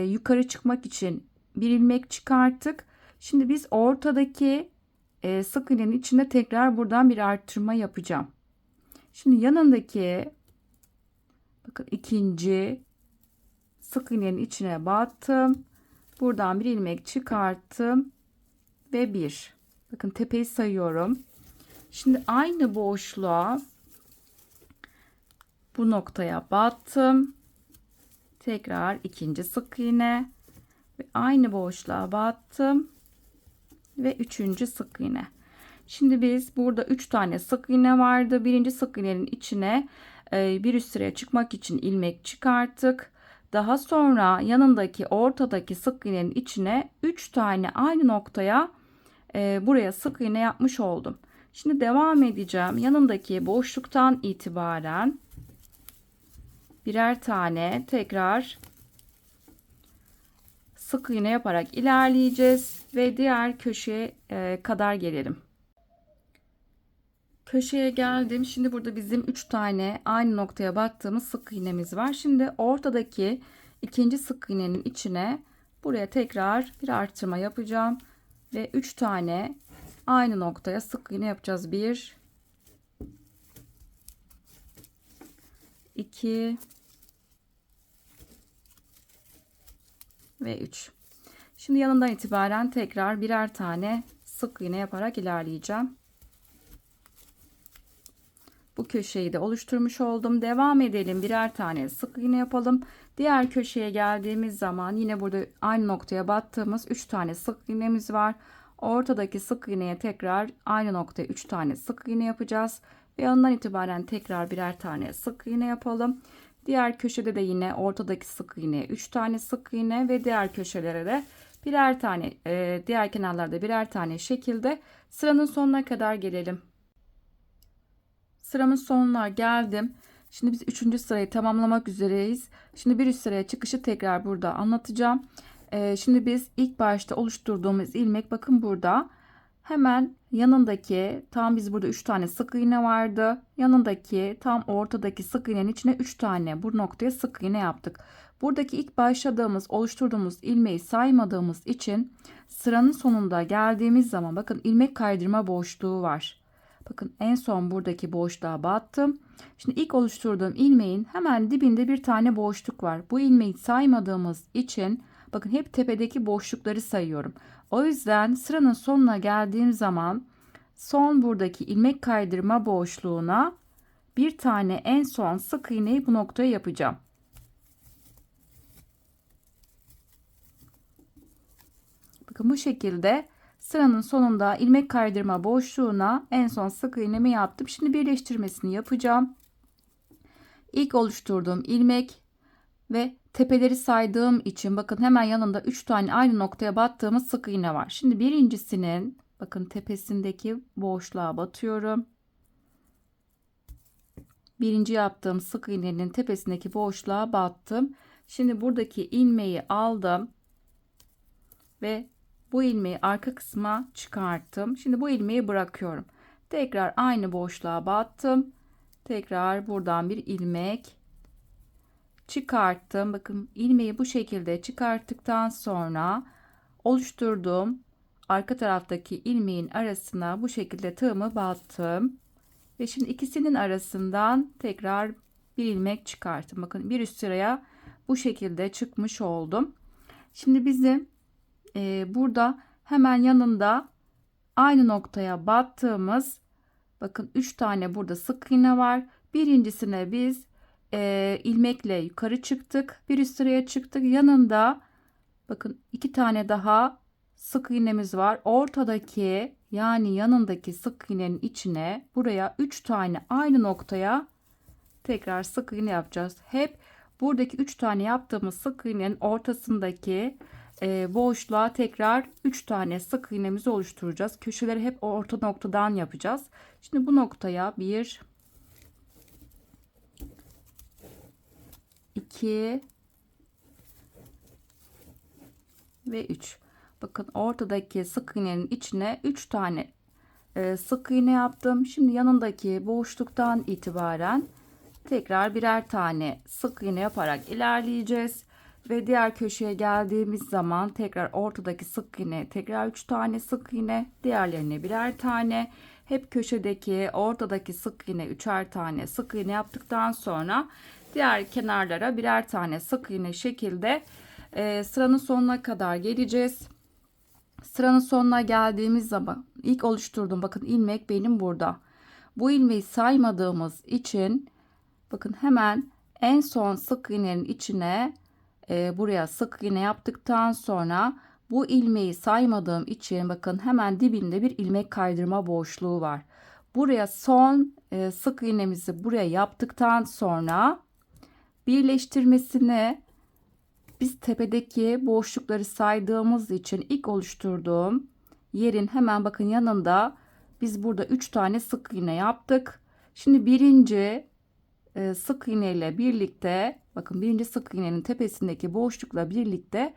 yukarı çıkmak için bir ilmek çıkarttık. Şimdi biz ortadaki sık iğnenin içine tekrar buradan bir arttırma yapacağım. Şimdi yanındaki bakın ikinci sık iğnenin içine battım. Buradan bir ilmek çıkarttım ve bir. Bakın tepeyi sayıyorum. Şimdi aynı boşluğa bu noktaya battım. Tekrar ikinci sık iğne ve aynı boşluğa battım ve 3. sık iğne. Şimdi biz burada 3 tane sık iğne vardı. Birinci sık iğnenin içine bir üst sıraya çıkmak için ilmek çıkarttık. Daha sonra yanındaki ortadaki sık iğnenin içine 3 tane aynı noktaya buraya sık iğne yapmış oldum. Şimdi devam edeceğim. Yanındaki boşluktan itibaren birer tane tekrar sık iğne yaparak ilerleyeceğiz ve diğer köşeye kadar gelelim. Köşeye geldim. Şimdi burada bizim 3 tane aynı noktaya battığımız sık iğnemiz var. Şimdi ortadaki ikinci sık iğnenin içine buraya tekrar bir artırma yapacağım. Ve 3 tane aynı noktaya sık iğne yapacağız. 1, 2 ve 3. Şimdi yanından itibaren tekrar birer tane sık iğne yaparak ilerleyeceğim. Bu köşeyi de oluşturmuş oldum. Devam edelim. Birer tane sık iğne yapalım. Diğer köşeye geldiğimiz zaman yine burada aynı noktaya battığımız 3 tane sık iğnemiz var. Ortadaki sık iğneye tekrar aynı noktaya 3 tane sık iğne yapacağız. Ve yanından itibaren tekrar birer tane sık iğne yapalım. Diğer köşede de yine ortadaki sık iğneye 3 tane sık iğne ve diğer köşelere de birer tane, diğer kenarlarda birer tane şekilde sıranın sonuna kadar gelelim. Sıramın sonuna geldim. Şimdi biz 3. sırayı tamamlamak üzereyiz. Şimdi bir üst sıraya çıkışı tekrar burada anlatacağım. Şimdi biz ilk başta oluşturduğumuz ilmek bakın burada. Hemen yanındaki tam biz burada 3 tane sık iğne vardı. Yanındaki tam ortadaki sık iğnenin içine 3 tane bu noktaya sık iğne yaptık. Buradaki ilk başladığımız oluşturduğumuz ilmeği saymadığımız için sıranın sonunda geldiğimiz zaman bakın ilmek kaydırma boşluğu var. Bakın en son buradaki boşluğa battım. Şimdi ilk oluşturduğum ilmeğin hemen dibinde bir tane boşluk var. Bu ilmeği saymadığımız için bakın hep tepedeki boşlukları sayıyorum. O yüzden sıranın sonuna geldiğim zaman son buradaki ilmek kaydırma boşluğuna bir tane en son sık iğneyi bu noktaya yapacağım. Bakın bu şekilde sıranın sonunda ilmek kaydırma boşluğuna en son sık iğnemi yaptım. Şimdi birleştirmesini yapacağım. İlk oluşturduğum ilmek ve tepeleri saydığım için bakın hemen yanında 3 tane aynı noktaya battığımız sık iğne var. Şimdi birincisinin bakın tepesindeki boşluğa batıyorum. Birinci yaptığım sık iğnenin tepesindeki boşluğa battım. Şimdi buradaki ilmeği aldım ve bu ilmeği arka kısma çıkarttım. Şimdi bu ilmeği bırakıyorum. Tekrar aynı boşluğa battım. Tekrar buradan bir ilmek çıkarttım. Bakın ilmeği bu şekilde çıkarttıktan sonra oluşturduğum arka taraftaki ilmeğin arasına bu şekilde tığımı battım. Ve şimdi ikisinin arasından tekrar bir ilmek çıkarttım. Bakın bir üst sıraya bu şekilde çıkmış oldum. Şimdi bizim burada hemen yanında aynı noktaya battığımız bakın 3 tane burada sık iğne var. Birincisine biz ilmekle yukarı çıktık. Bir üst sıraya çıktık. Yanında bakın 2 tane daha sık iğnemiz var. Ortadaki yani yanındaki sık iğnenin içine buraya 3 tane aynı noktaya tekrar sık iğne yapacağız. Hep buradaki 3 tane yaptığımız sık iğnenin ortasındaki boşluğa tekrar 3 tane sık iğnemizi oluşturacağız. Köşeleri hep orta noktadan yapacağız. Şimdi bu noktaya 1 2 ve 3. Bakın ortadaki sık iğnenin içine 3 tane sık iğne yaptım. Şimdi yanındaki boşluktan itibaren tekrar birer tane sık iğne yaparak ilerleyeceğiz. Ve diğer köşeye geldiğimiz zaman tekrar ortadaki sık iğne tekrar 3 tane sık iğne, diğerlerine birer tane. Hep köşedeki ortadaki sık iğne 3'er tane sık iğne yaptıktan sonra diğer kenarlara birer tane sık iğne şekilde sıranın sonuna kadar geleceğiz. Sıranın sonuna geldiğimiz zaman ilk oluşturduğum bakın ilmek benim burada. Bu ilmeği saymadığımız için bakın hemen en son sık iğnenin içine buraya sık iğne yaptıktan sonra bu ilmeği saymadığım için bakın hemen dibinde bir ilmek kaydırma boşluğu var. Buraya son sık iğnemizi buraya yaptıktan sonra birleştirmesine biz tepedeki boşlukları saydığımız için ilk oluşturduğum yerin hemen bakın yanında biz burada 3 tane sık iğne yaptık. Şimdi birinci sık iğne ile birlikte bakın birinci sık iğnenin tepesindeki boşlukla birlikte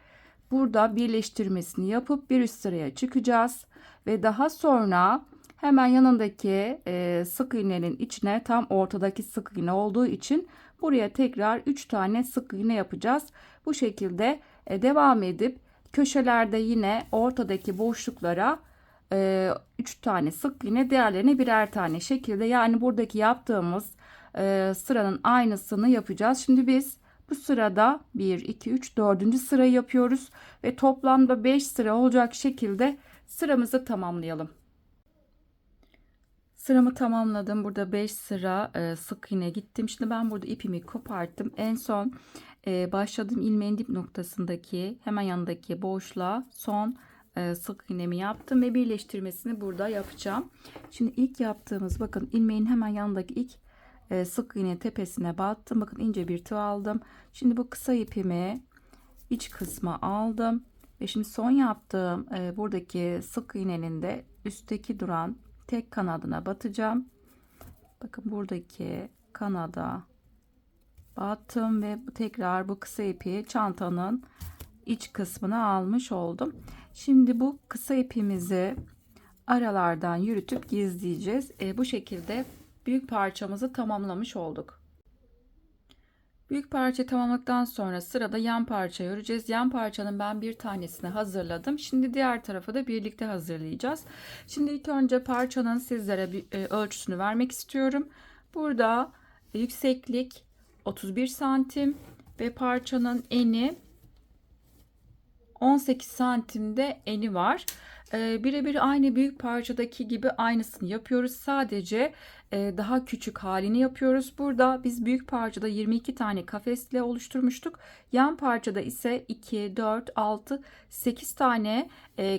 burada birleştirmesini yapıp bir üst sıraya çıkacağız ve daha sonra Hemen yanındaki sık iğnenin içine, tam ortadaki sık iğne olduğu için buraya tekrar 3 tane sık iğne yapacağız. Bu şekilde devam edip köşelerde yine ortadaki boşluklara 3 tane sık iğne, diğerlerine birer tane şekilde, yani buradaki yaptığımız sıranın aynısını yapacağız. Şimdi biz bu sırada 1 2 3 4. sırayı yapıyoruz ve toplamda 5 sıra olacak şekilde sıramızı tamamlayalım. Sıramı tamamladım. Burada 5 sıra sık iğne gittim. Şimdi ben burada ipimi koparttım. En son başladığım ilmeğin dip noktasındaki hemen yanındaki boşluğa son sık iğnemi yaptım ve birleştirmesini burada yapacağım. Şimdi ilk yaptığımız, bakın, ilmeğin hemen yanındaki ilk sık iğne tepesine battım. Bakın, ince bir tığ aldım. Şimdi bu kısa ipimi iç kısma aldım ve şimdi son yaptığım buradaki sık iğnenin de üstteki duran tek kanadına batacağım. Bakın, buradaki kanada battım ve tekrar bu kısa ipi çantanın iç kısmına almış oldum. Şimdi bu kısa ipimizi aralardan yürütüp gizleyeceğiz. Bu şekilde büyük parçamızı tamamlamış olduk. Büyük parça tamamladıktan sonra sırada yan parça öreceğiz. Yan parçanın ben bir tanesini hazırladım. Şimdi diğer tarafı da birlikte hazırlayacağız. Şimdi ilk önce parçanın sizlere bir ölçüsünü vermek istiyorum. Burada yükseklik 31 santim ve parçanın eni 18 santimde eni var. Birebir aynı büyük parçadaki gibi aynısını yapıyoruz. Sadece daha küçük halini yapıyoruz. Burada biz büyük parçada 22 tane kafesle oluşturmuştuk. Yan parçada ise 2, 4, 6, 8 tane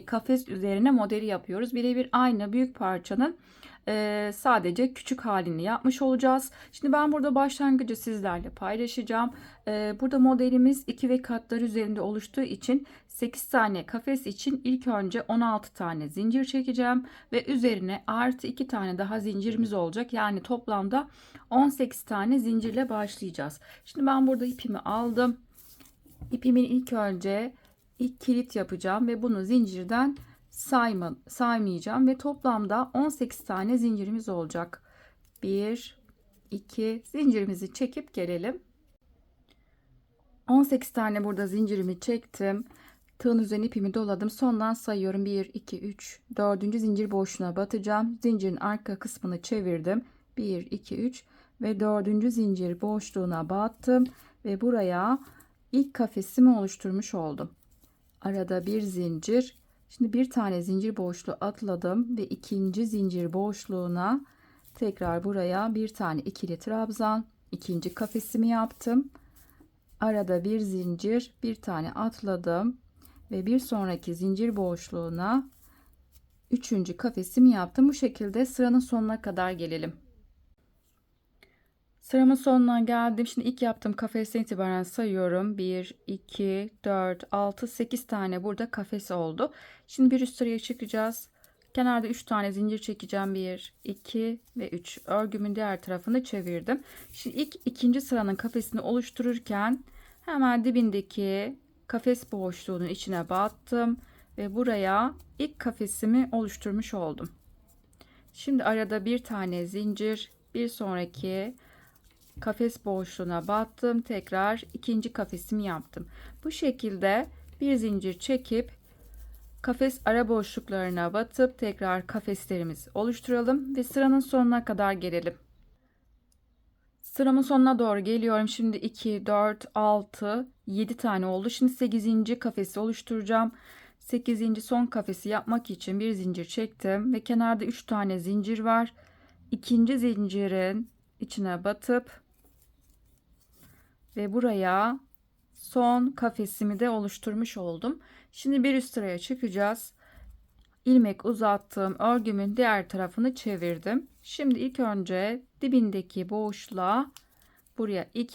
kafes üzerine modeli yapıyoruz. Birebir aynı büyük parçanın sadece küçük halini yapmış olacağız. Şimdi ben burada başlangıcı sizlerle paylaşacağım. Burada modelimiz 2 ve katlar üzerinde oluştuğu için 8 tane kafes için ilk önce 16 tane zincir çekeceğim ve üzerine artı 2 tane daha zincirimiz olacak. Yani toplamda 18 tane zincirle başlayacağız. Şimdi ben burada ipimi aldım. İpimin ilk önce ilk kilit yapacağım ve bunu zincirden saymayacağım ve toplamda 18 tane zincirimiz olacak. 1 2 zincirimizi çekip gelelim. 18 tane burada zincirimi çektim. Tığın üzerine ipimi doladım. Sondan sayıyorum. 1 2 3 4. zincir boşluğuna batacağım. Zincirin arka kısmını çevirdim. 1 2 3 ve 4. zincir boşluğuna battım ve buraya ilk kafesimi oluşturmuş oldum. Arada bir zincir. Şimdi bir tane zincir boşluğu atladım ve ikinci zincir boşluğuna tekrar buraya bir tane ikili trabzan, ikinci kafesimi yaptım. Arada bir zincir, bir tane atladım ve bir sonraki zincir boşluğuna üçüncü kafesimi yaptım. Bu şekilde sıranın sonuna kadar gelelim. Sıramın sonuna geldim. Şimdi ilk yaptığım kafesten itibaren sayıyorum. 1, 2, 4, 6, 8 tane burada kafes oldu. Şimdi bir üst sıraya çıkacağız. Kenarda 3 tane zincir çekeceğim. 1, 2 ve 3. Örgümün diğer tarafını çevirdim. Şimdi ikinci sıranın kafesini oluştururken hemen dibindeki kafes boşluğunun içine battım. Ve buraya ilk kafesimi oluşturmuş oldum. Şimdi arada bir tane zincir, bir sonraki kafes boşluğuna battım. Tekrar ikinci kafesimi yaptım. Bu şekilde bir zincir çekip kafes ara boşluklarına batıp tekrar kafeslerimizi oluşturalım ve sıranın sonuna kadar gelelim. Sıramın sonuna doğru geliyorum. Şimdi 2, 4, 6, 7 tane oldu. Şimdi 8. kafesi oluşturacağım. 8. son kafesi yapmak için bir zincir çektim ve kenarda 3 tane zincir var. İkinci zincirin içine batıp ve buraya son kafesimi de oluşturmuş oldum. Şimdi bir üst sıraya çıkacağız. İlmek uzattım. Örgümün diğer tarafını çevirdim. Şimdi ilk önce dibindeki boşluğa buraya ilk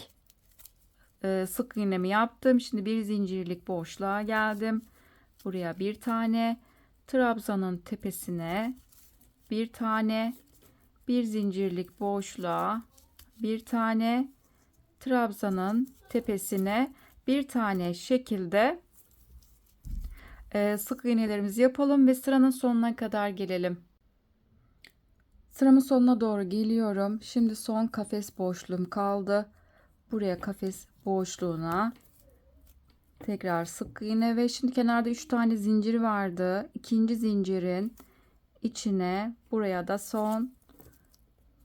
sık iğnemi yaptım. Şimdi bir zincirlik boşluğa geldim. Buraya bir tane trabzanın tepesine bir tane, bir zincirlik boşluğa bir tane, trabzanın tepesine bir tane şekilde sık iğnelerimizi yapalım ve sıranın sonuna kadar gelelim. Sıramın sonuna doğru geliyorum. Şimdi son kafes boşluğum kaldı. Buraya kafes boşluğuna tekrar sık iğne ve şimdi kenarda 3 tane zincir vardı. İkinci zincirin içine buraya da son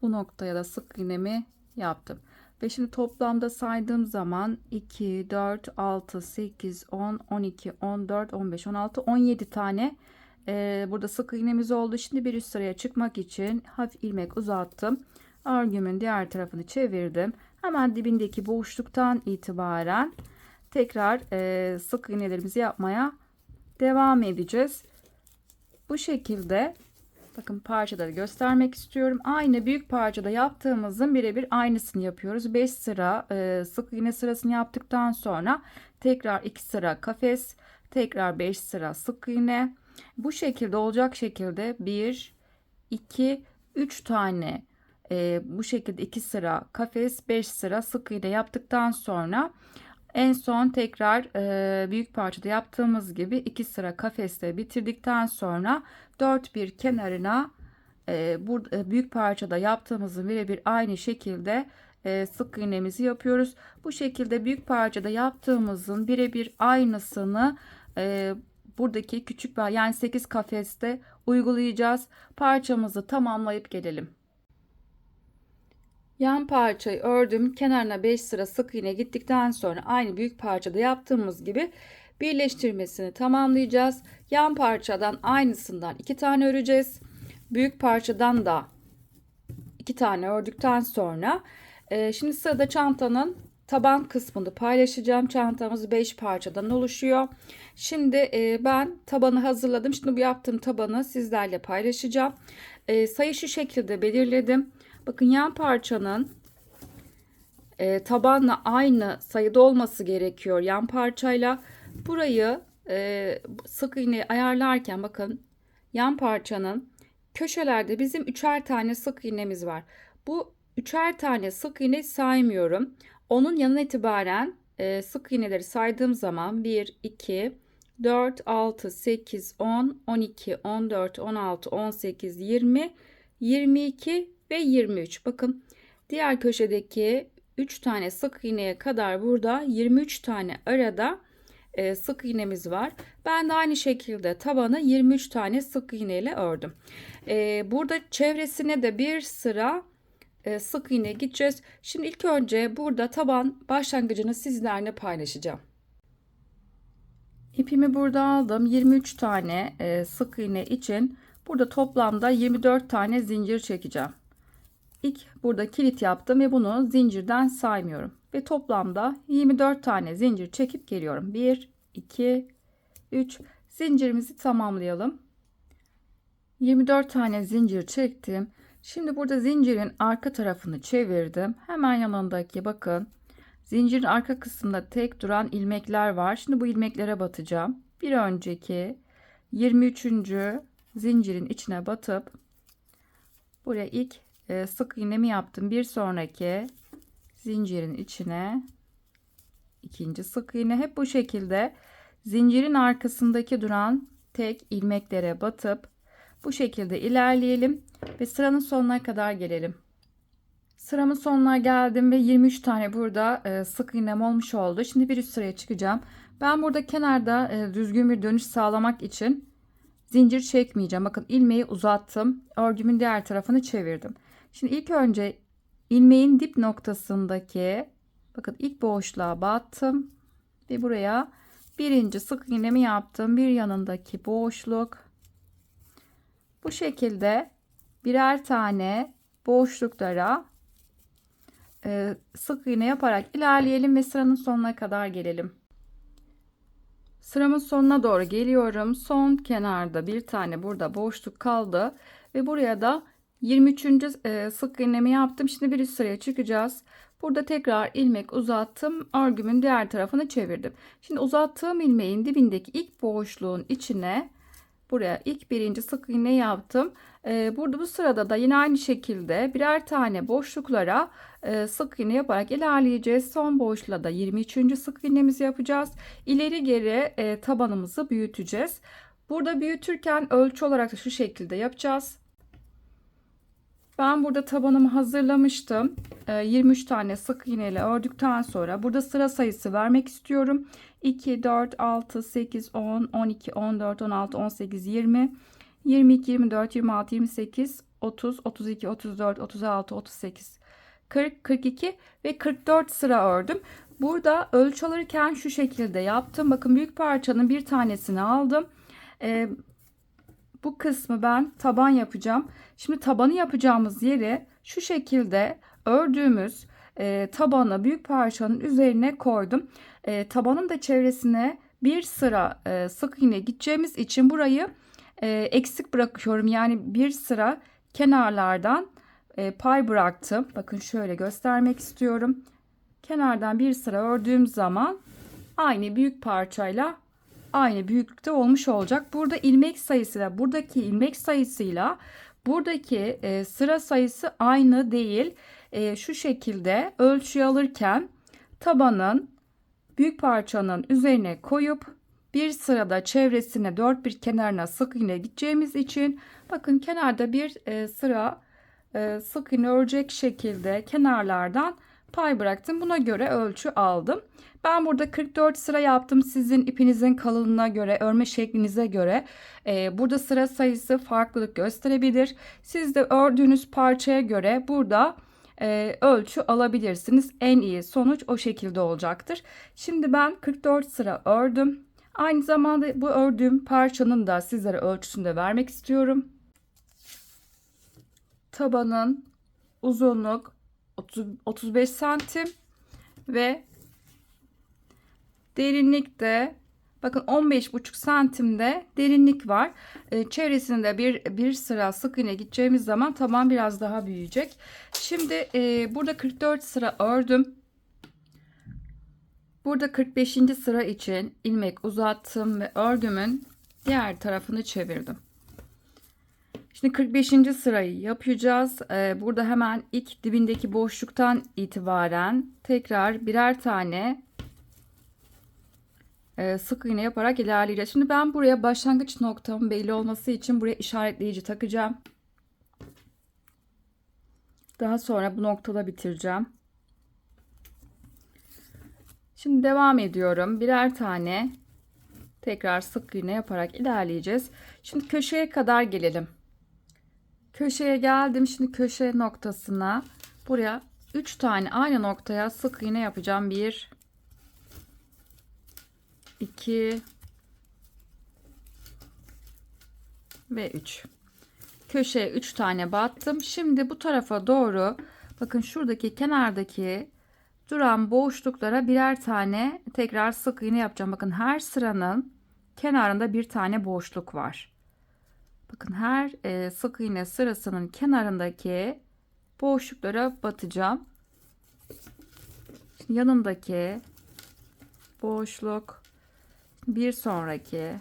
bu noktaya da sık iğnemi yaptım. Ve şimdi toplamda saydığım zaman 2, 4, 6, 8, 10, 12, 14, 15, 16, 17 tane burada sık iğnemiz oldu. Şimdi bir üst sıraya çıkmak için hafif ilmek uzattım. Örgümün diğer tarafını çevirdim. Hemen dibindeki boşluktan itibaren tekrar sık iğnelerimizi yapmaya devam edeceğiz. Bu şekilde bakın parçada göstermek istiyorum. Aynı büyük parçada yaptığımızın birebir aynısını yapıyoruz. 5 sıra sık iğne sırasını yaptıktan sonra tekrar 2 sıra kafes, tekrar 5 sıra sık iğne. Bu şekilde olacak şekilde 1, 2, 3 tane bu şekilde 2 sıra kafes, 5 sıra sık iğne yaptıktan sonra en son tekrar büyük parçada yaptığımız gibi 2 sıra kafeste bitirdikten sonra dört bir kenarına büyük parçada yaptığımızın birebir aynı şekilde sık iğnemizi yapıyoruz. Bu şekilde büyük parçada yaptığımızın birebir aynısını buradaki küçük yani 8 kafeste uygulayacağız. Parçamızı tamamlayıp gelelim. Yan parçayı ördüm. Kenarına 5 sıra sık iğne gittikten sonra aynı büyük parçada yaptığımız gibi birleştirmesini tamamlayacağız. Yan parçadan aynısından 2 tane öreceğiz. Büyük parçadan da 2 tane ördükten sonra şimdi sırada çantanın taban kısmını paylaşacağım. Çantamız 5 parçadan oluşuyor. Şimdi ben tabanı hazırladım. Şimdi bu yaptığım tabanı sizlerle paylaşacağım. Sayı şu şekilde belirledim. Bakın yan parçanın tabanla aynı sayıda olması gerekiyor yan parçayla. Burayı sık iğne ayarlarken bakın yan parçanın köşelerde bizim 3'er tane sık iğnemiz var. Bu 3'er tane sık iğne saymıyorum. Onun yanına itibaren sık iğneleri saydığım zaman 1, 2, 4, 6, 8, 10, 12, 14, 16, 18, 20, 22 ve 23. Bakın diğer köşedeki 3 tane sık iğneye kadar burada 23 tane arada sık iğnemiz var. Ben de aynı şekilde tabanı 23 tane sık iğne ile ördüm. Burada çevresine de bir sıra sık iğne gideceğiz. Şimdi ilk önce burada taban başlangıcını sizlerle paylaşacağım. İpimi burada aldım. 23 tane sık iğne için burada toplamda 24 tane zincir çekeceğim. İlk burada kilit yaptım ve bunu zincirden saymıyorum. Ve toplamda 24 tane zincir çekip geliyorum. 1, 2, 3 zincirimizi tamamlayalım. 24 tane zincir çektim. Şimdi burada zincirin arka tarafını çevirdim. Hemen yanındaki bakın zincirin arka kısmında tek duran ilmekler var. Şimdi bu ilmeklere batacağım. Bir önceki 23. zincirin içine batıp buraya ilk sık iğnemi yaptım. Bir sonraki zincirin içine ikinci sık iğne. Hep bu şekilde zincirin arkasındaki duran tek ilmeklere batıp bu şekilde ilerleyelim ve sıranın sonuna kadar gelelim. Sıramın sonuna geldim ve 23 tane burada sık iğnem olmuş oldu. Şimdi bir üst sıraya çıkacağım. Ben burada kenarda düzgün bir dönüş sağlamak için zincir çekmeyeceğim. Bakın ilmeği uzattım. Örgümün diğer tarafını çevirdim. Şimdi ilk önce ilmeğin dip noktasındaki bakın ilk boşluğa battım ve buraya birinci sık iğnemi yaptım. Bir yanındaki boşluk. Bu şekilde birer tane boşluklara sık iğne yaparak ilerleyelim ve sıranın sonuna kadar gelelim. Sıramın sonuna doğru geliyorum. Son kenarda bir tane burada boşluk kaldı ve buraya da 23. sık iğnemi yaptım. Şimdi bir üst sıraya çıkacağız. Burada tekrar ilmek uzattım. Örgümün diğer tarafını çevirdim. Şimdi uzattığım ilmeğin dibindeki ilk boşluğun içine buraya ilk birinci sık iğne yaptım. Burada bu sırada da yine aynı şekilde birer tane boşluklara sık iğne yaparak ilerleyeceğiz. Son boşluğa da 23. sık iğnemizi yapacağız. İleri geri tabanımızı büyüteceğiz. Burada büyütürken ölçü olarak da şu şekilde yapacağız. Ben burada tabanımı hazırlamıştım. 23 tane sık iğne ile ördükten sonra burada sıra sayısı vermek istiyorum. 2, 4, 6, 8, 10, 12, 14, 16, 18, 20, 22, 24, 26, 28, 30, 32, 34, 36, 38, 40, 42 ve 44 sıra ördüm. Burada ölçü alırken şu şekilde yaptım. Bakın büyük parçanın bir tanesini aldım. Bu kısmı ben taban yapacağım. Şimdi tabanı yapacağımız yere şu şekilde ördüğümüz tabanı büyük parçanın üzerine koydum. Tabanın da çevresine bir sıra sık iğne gideceğimiz için burayı eksik bırakıyorum. Yani bir sıra kenarlardan pay bıraktım. Bakın şöyle göstermek istiyorum. Kenardan bir sıra ördüğüm zaman aynı büyük parçayla aynı büyüklükte olmuş olacak. Burada ilmek sayısıyla buradaki ilmek sayısıyla buradaki sıra sayısı aynı değil. Şu şekilde ölçüyü alırken tabanın büyük parçanın üzerine koyup bir sırada çevresine dört bir kenarına sık iğne gideceğimiz için bakın kenarda bir sıra sık iğne örecek şekilde kenarlardan pay bıraktım. Buna göre ölçü aldım. Ben burada 44 sıra yaptım. Sizin ipinizin kalınlığına göre, örme şeklinize göre burada sıra sayısı farklılık gösterebilir. Siz de ördüğünüz parçaya göre burada ölçü alabilirsiniz. En iyi sonuç o şekilde olacaktır. Şimdi ben 44 sıra ördüm. Aynı zamanda bu ördüğüm parçanın da sizlere ölçüsünü de vermek istiyorum. Tabanın uzunluk 35 santim ve derinlik de bakın 15,5 santimde derinlik var. Çevresinde bir sıra sık iğne gideceğimiz zaman taban biraz daha büyüyecek. Şimdi burada 44 sıra ördüm. Burada 45. sıra için ilmek uzattım ve örgümün diğer tarafını çevirdim. Şimdi 45. sırayı yapacağız. Burada hemen ilk dibindeki boşluktan itibaren tekrar birer tane sık iğne yaparak ilerleyeceğiz. Şimdi ben buraya başlangıç noktamın belli olması için buraya işaretleyici takacağım. Daha sonra bu noktada bitireceğim. Şimdi devam ediyorum. Birer tane tekrar sık iğne yaparak ilerleyeceğiz. Şimdi köşeye kadar gelelim. Köşeye geldim. Şimdi köşe noktasına buraya 3 tane aynı noktaya sık iğne yapacağım. 1 2 ve 3. Köşeye 3 tane battım. Şimdi bu tarafa doğru bakın şuradaki kenardaki duran boşluklara birer tane tekrar sık iğne yapacağım. Bakın her sıranın kenarında bir tane boşluk var. Bakın her sık iğne sırasının kenarındaki boşluklara batacağım. Şimdi yanındaki boşluk, bir sonraki,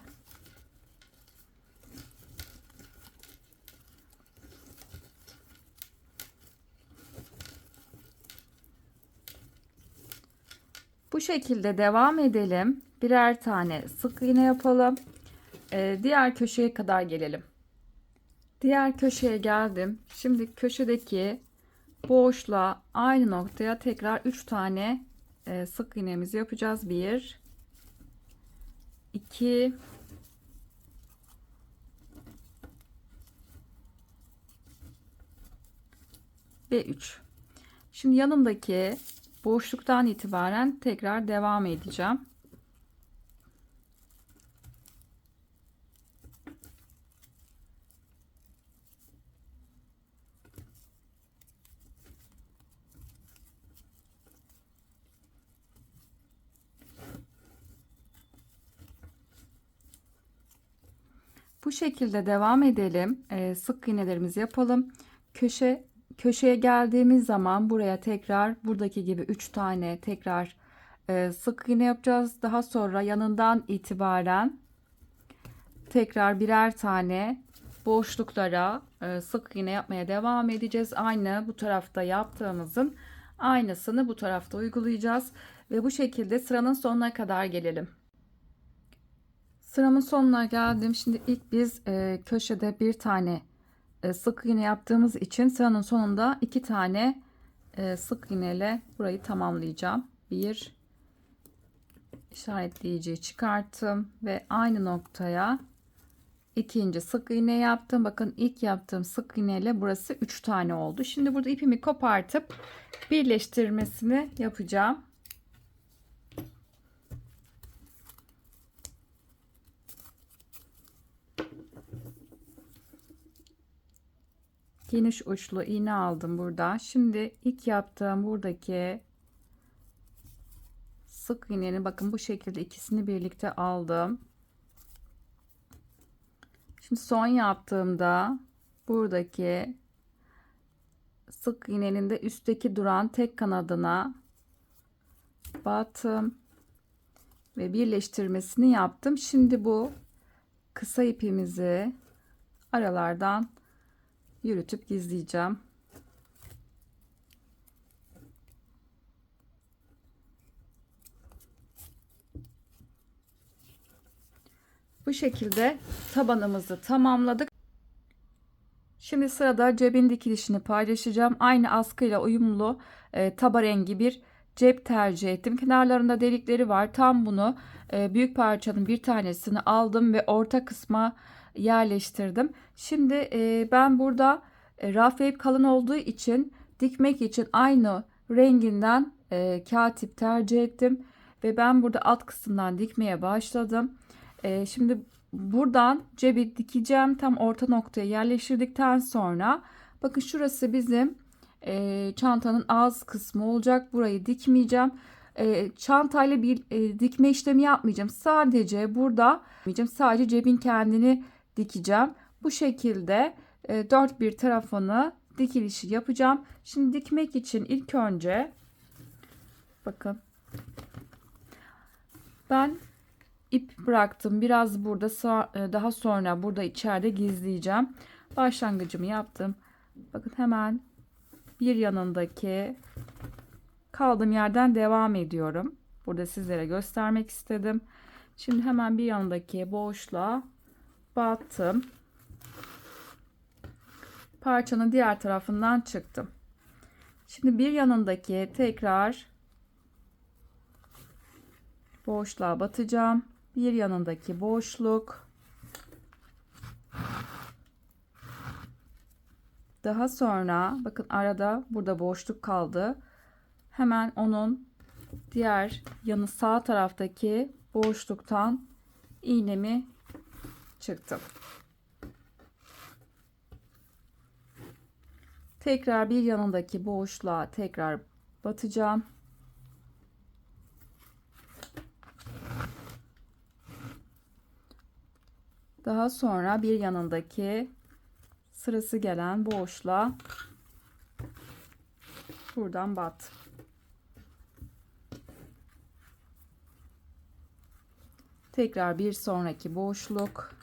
bu şekilde devam edelim. Birer tane sık iğne yapalım. Diğer köşeye kadar gelelim. Diğer köşeye geldim. Şimdi köşedeki boşluğa aynı noktaya tekrar 3 tane sık iğnemizi yapacağız. 1 2 ve 3. Şimdi yanındaki boşluktan itibaren tekrar devam edeceğim. Bu şekilde devam edelim. Sık iğnelerimizi yapalım. Köşeye geldiğimiz zaman buraya tekrar buradaki gibi 3 tane tekrar sık iğne yapacağız. Daha sonra yanından itibaren tekrar birer tane boşluklara sık iğne yapmaya devam edeceğiz. Aynı bu tarafta yaptığımızın aynısını bu tarafta uygulayacağız ve bu şekilde sıranın sonuna kadar gelelim. Sıramın sonuna geldim. Şimdi ilk biz köşede bir tane sık iğne yaptığımız için sıranın sonunda 2 tane sık iğne ile burayı tamamlayacağım. Bir işaretleyiciyi çıkarttım ve aynı noktaya ikinci sık iğne yaptım. Bakın ilk yaptığım sık iğne ile burası 3 tane oldu. Şimdi burada ipimi kopartıp birleştirmesini yapacağım. Geniş uçlu iğne aldım burada. Şimdi ilk yaptığım buradaki sık iğnenin bakın bu şekilde ikisini birlikte aldım. Şimdi son yaptığımda buradaki sık iğnenin de üstteki duran tek kanadına battım ve birleştirmesini yaptım. Şimdi bu kısa ipimizi aralardan yürütüp gizleyeceğim. Bu şekilde tabanımızı tamamladık. Şimdi sırada cebin dikilişini paylaşacağım. Aynı askıyla uyumlu taba rengi bir cep tercih ettim. Kenarlarında delikleri var. Tam bunu büyük parçanın bir tanesini aldım ve orta kısma yerleştirdim. Şimdi ben burada raf ve ip kalın olduğu için dikmek için aynı renginden kağıt ip tercih ettim. Ve ben burada alt kısımdan dikmeye başladım. Şimdi buradan cebi dikeceğim. Tam orta noktaya yerleştirdikten sonra bakın şurası bizim çantanın ağız kısmı olacak. Burayı dikmeyeceğim. Çantayla bir dikme işlemi yapmayacağım. Sadece burada sadece cebin kendini dikeceğim. Bu şekilde dört bir tarafını dikilişi yapacağım. Şimdi dikmek için ilk önce bakın ben ip bıraktım. Biraz burada daha sonra burada içeride gizleyeceğim. Başlangıcımı yaptım. Bakın hemen bir yanındaki kaldığım yerden devam ediyorum. Burada sizlere göstermek istedim. Şimdi hemen bir yanındaki boşluğa battım. Parçanın diğer tarafından çıktım. Şimdi bir yanındaki tekrar boşluğa batacağım. Bir yanındaki boşluk. Daha sonra bakın arada burada boşluk kaldı. Hemen onun diğer yanı sağ taraftaki boşluktan iğnemi çıktım. Tekrar bir yanındaki boşluğa tekrar batacağım. Daha sonra bir yanındaki sırası gelen boşluğa buradan bat. Tekrar bir sonraki boşluk.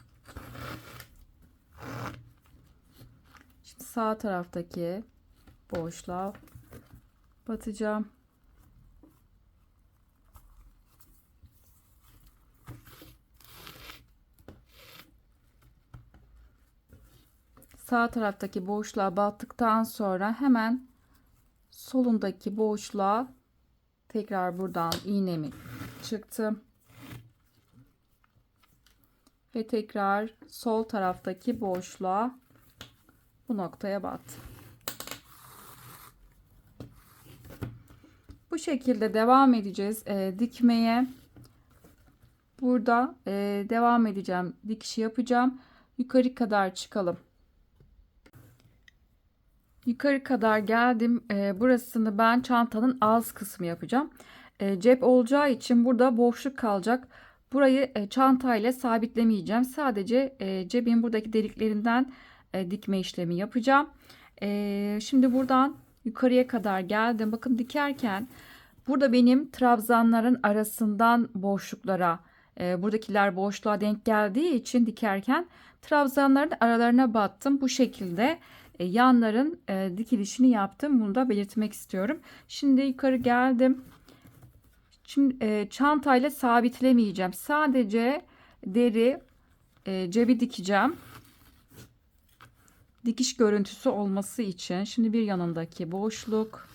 Şimdi sağ taraftaki boşluğa batacağım. Sağ taraftaki boşluğa battıktan sonra hemen solundaki boşluğa tekrar buradan iğnemi çıktım. Ve tekrar sol taraftaki boşluğa bu noktaya battım. Bu şekilde devam edeceğiz dikmeye. Burada devam edeceğim. Dikişi yapacağım. Yukarı kadar çıkalım. Yukarı kadar geldim. Burasını ben çantanın ağız kısmı yapacağım. Cep olacağı için burada boşluk kalacak. Burayı çantayla sabitlemeyeceğim. Sadece cebin buradaki deliklerinden dikme işlemi yapacağım. Şimdi buradan yukarıya kadar geldim. Bakın dikerken burada benim trabzanların arasından boşluklara buradakiler boşluğa denk geldiği için dikerken trabzanların aralarına battım. Bu şekilde yanların dikilişini yaptım. Bunu da belirtmek istiyorum. Şimdi yukarı geldim. Şimdi çantayla sabitlemeyeceğim. Sadece cebi dikeceğim. dikiş görüntüsü olması için şimdi bir yanındaki boşluk,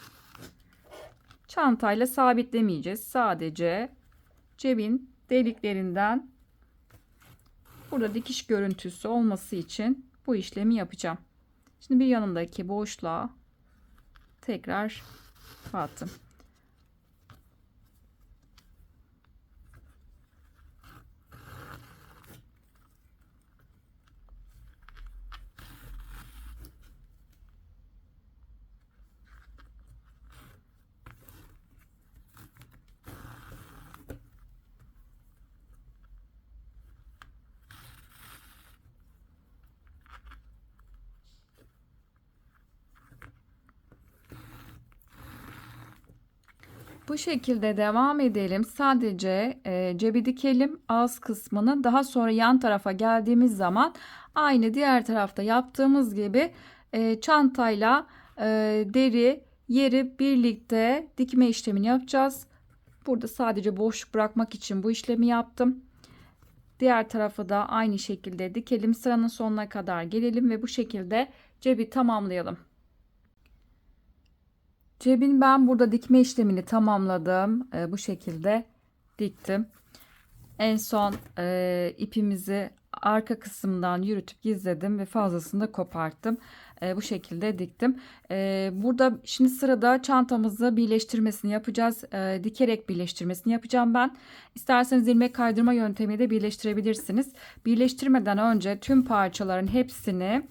çantayla sabitlemeyeceğiz. Sadece cebin deliklerinden burada dikiş görüntüsü olması için bu işlemi yapacağım. Şimdi bir yanındaki boşluğa tekrar battım. Bu şekilde devam edelim. Sadece cebi dikelim ağız kısmını. Daha sonra yan tarafa geldiğimiz zaman aynı diğer tarafta yaptığımız gibi çantayla deri yeri birlikte dikme işlemini yapacağız. Burada sadece boşluk bırakmak için bu işlemi yaptım. Diğer tarafı da aynı şekilde dikelim. Sıranın sonuna kadar gelelim ve bu şekilde cebi tamamlayalım. Cebin ben burada dikme işlemini tamamladım. Bu şekilde diktim. En son ipimizi arka kısımdan yürütüp gizledim ve fazlasını da koparttım. Bu şekilde diktim. Burada şimdi sırada çantamızı birleştirmesini yapacağız. Dikerek birleştirmesini yapacağım ben. İsterseniz ilmek kaydırma yöntemiyle de birleştirebilirsiniz. Birleştirmeden önce tüm parçaların hepsini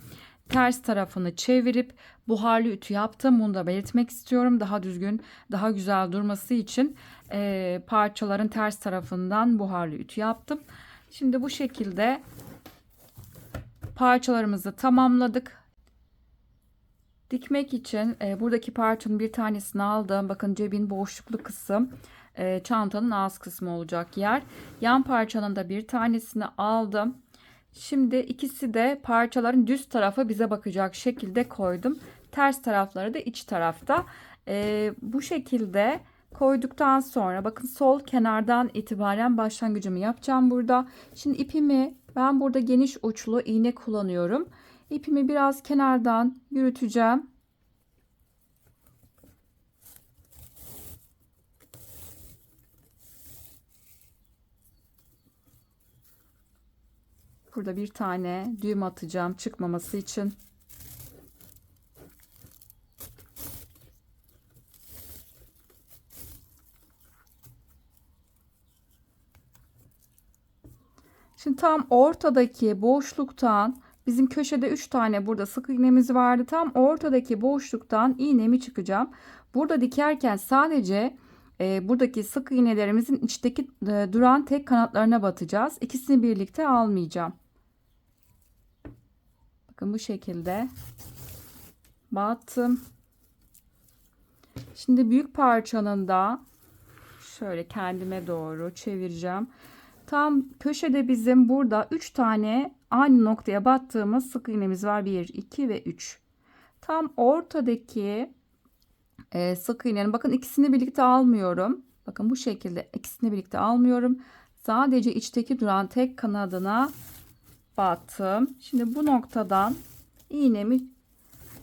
ters tarafını çevirip buharlı ütü yaptım. Bunu da belirtmek istiyorum. Daha düzgün, daha güzel durması için parçaların ters tarafından buharlı ütü yaptım. Şimdi bu şekilde parçalarımızı tamamladık. Dikmek için buradaki parçanın bir tanesini aldım. Bakın cebin boşluklu kısım çantanın ağız kısmı olacak yer. Yan parçanın da bir tanesini aldım. Şimdi ikisi de parçaların düz tarafı bize bakacak şekilde koydum. Ters tarafları da iç tarafta. Bu şekilde koyduktan sonra bakın sol kenardan itibaren başlangıcımı yapacağım burada. Şimdi ipimi ben burada geniş uçlu iğne kullanıyorum. İpimi biraz kenardan yürüteceğim. Burada bir tane düğüm atacağım çıkmaması için. Şimdi tam ortadaki boşluktan bizim köşede 3 tane burada sık iğnemiz vardı. Tam ortadaki boşluktan iğnemi çıkacağım. Burada dikerken sadece buradaki sık iğnelerimizin içteki duran tek kanatlarına batacağız. İkisini birlikte almayacağım. Bakın bu şekilde battım. Şimdi büyük parçanın da şöyle kendime doğru çevireceğim. Tam köşede bizim burada 3 tane aynı noktaya battığımız sık iğnemiz var. 1, 2 ve 3. Tam ortadaki sık iğnenin bakın ikisini birlikte almıyorum. Bakın bu şekilde ikisini birlikte almıyorum. Sadece içteki duran tek kanadına battım. Şimdi bu noktadan iğnemi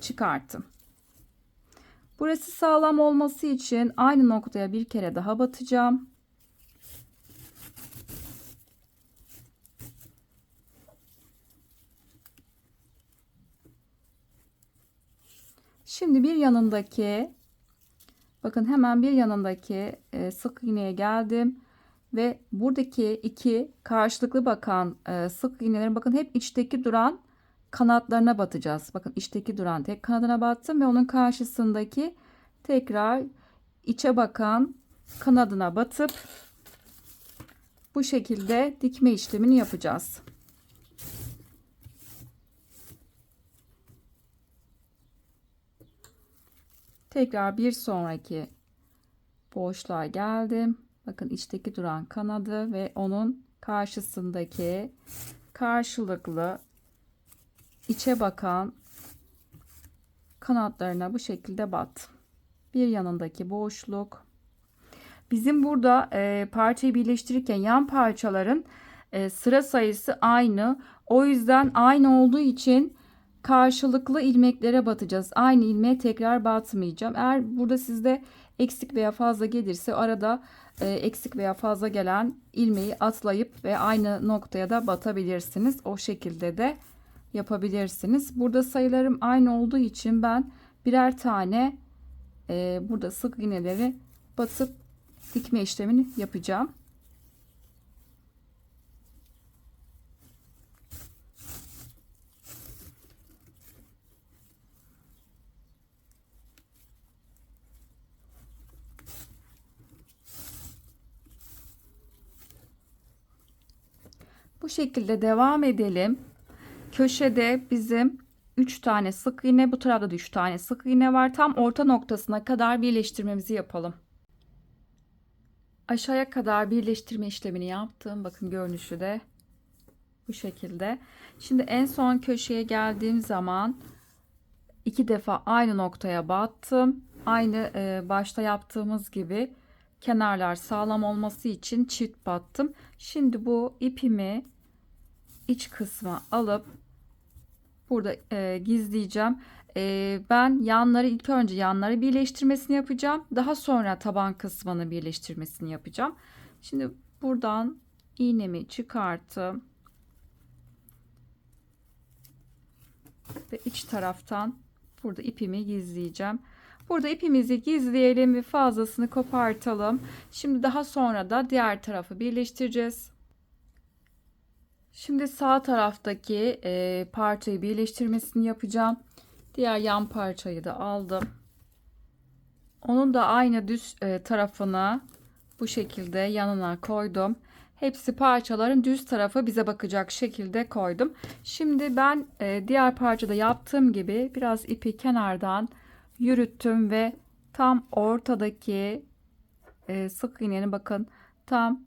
çıkarttım. Burası sağlam olması için aynı noktaya bir kere daha batacağım. Şimdi bir yanındaki bakın hemen bir yanındaki sık iğneye geldim ve buradaki iki karşılıklı bakan sık iğnelerin bakın hep içteki duran kanatlarına batacağız. Bakın içteki duran tek kanadına battım ve onun karşısındaki tekrar içe bakan kanadına batıp bu şekilde dikme işlemini yapacağız. Tekrar bir sonraki boşluğa geldim. Bakın içteki duran kanadı ve onun karşısındaki karşılıklı içe bakan kanatlarına bu şekilde battım. Bir yanındaki boşluk. Bizim burada parçayı birleştirirken yan parçaların sıra sayısı aynı. O yüzden aynı olduğu için karşılıklı ilmeklere batacağız. Aynı ilmeğe tekrar batmayacağım. Eğer burada sizde eksik veya fazla gelirse arada eksik veya fazla gelen ilmeği atlayıp ve aynı noktaya da batabilirsiniz. O şekilde de yapabilirsiniz. Burada sayılarım aynı olduğu için ben birer tane burada sık iğneleri batıp dikme işlemini yapacağım. Bu şekilde devam edelim. Köşede bizim 3 tane sık iğne, bu tarafta da 3 tane sık iğne var. Tam orta noktasına kadar birleştirmemizi yapalım. Aşağıya kadar birleştirme işlemini yaptım. Bakın görünüşü de bu şekilde. Şimdi en son köşeye geldiğim zaman 2 defa aynı noktaya battım. Aynı başta yaptığımız gibi kenarlar sağlam olması için çift battım. Şimdi bu ipimi iç kısma alıp burada gizleyeceğim. Ben yanları ilk önce yanları birleştirmesini yapacağım. Daha sonra taban kısmını birleştirmesini yapacağım. Şimdi buradan iğnemi çıkarttım. Ve iç taraftan burada ipimi gizleyeceğim. Burada ipimizi gizleyelim ve fazlasını kopartalım. Şimdi daha sonra da diğer tarafı birleştireceğiz. Şimdi sağ taraftaki parçayı birleştirmesini yapacağım. Diğer yan parçayı da aldım. Onun da aynı düz tarafını bu şekilde yanına koydum. Hepsi parçaların düz tarafı bize bakacak şekilde koydum. Şimdi ben diğer parçada yaptığım gibi biraz ipi kenardan yürüttüm ve tam ortadaki sık iğnenin bakın tam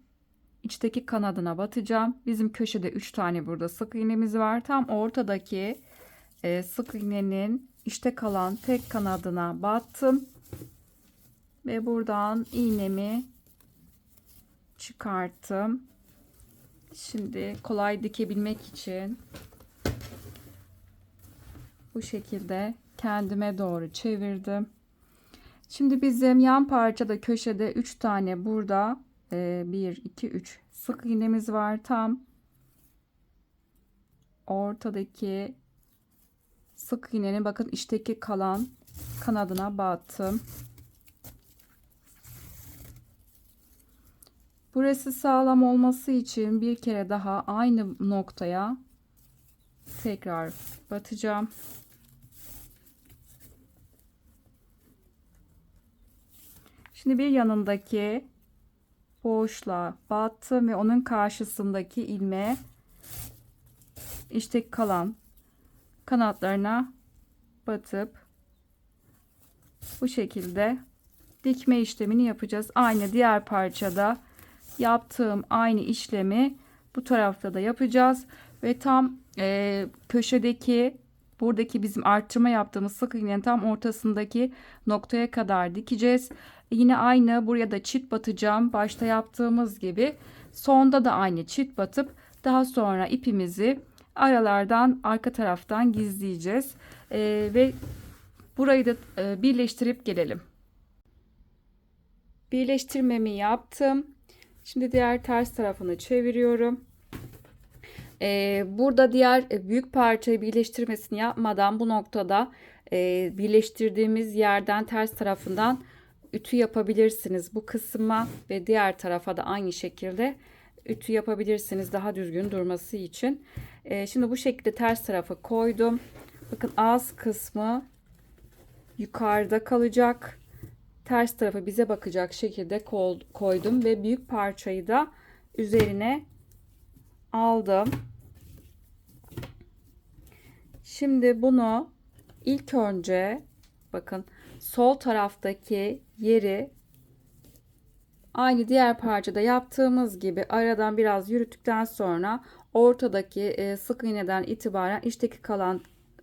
içteki kanadına batacağım. Bizim köşede 3 tane burada sık iğnemiz var. Tam ortadaki sık iğnenin işte kalan tek kanadına battım. Ve buradan iğnemi çıkarttım. Şimdi kolay dikebilmek için bu şekilde kendime doğru çevirdim. Şimdi bizim yan parçada köşede 3 tane burada 1 2 3 sık iğnemiz var. Tam ortadaki sık iğnenin bakın içteki kalan kanadına battım. Burası sağlam olması için bir kere daha aynı noktaya tekrar batacağım. Şimdi bir yanındaki boşluğa battım ve onun karşısındaki ilmeğe işte kalan kanatlarına batıp bu şekilde dikme işlemini yapacağız. Aynı diğer parçada yaptığım aynı işlemi bu tarafta da yapacağız ve tam köşedeki buradaki bizim arttırma yaptığımız sık iğnenin tam ortasındaki noktaya kadar dikeceğiz. Yine aynı buraya da çift batacağım. Başta yaptığımız gibi sonda da aynı çift batıp daha sonra ipimizi aralardan arka taraftan gizleyeceğiz. Ve burayı da birleştirip gelelim. Birleştirmemi yaptım. Şimdi diğer ters tarafını çeviriyorum. Burada diğer büyük parçayı birleştirmesini yapmadan bu noktada birleştirdiğimiz yerden ters tarafından ütü yapabilirsiniz bu kısma ve diğer tarafa da aynı şekilde ütü yapabilirsiniz daha düzgün durması için. Şimdi bu şekilde ters tarafa koydum. Bakın ağız kısmı yukarıda kalacak. Ters tarafı bize bakacak şekilde koydum ve büyük parçayı da üzerine aldım. Şimdi bunu ilk önce bakın sol taraftaki yeri aynı diğer parçada yaptığımız gibi aradan biraz yürüttükten sonra ortadaki sık iğneden itibaren içteki kalan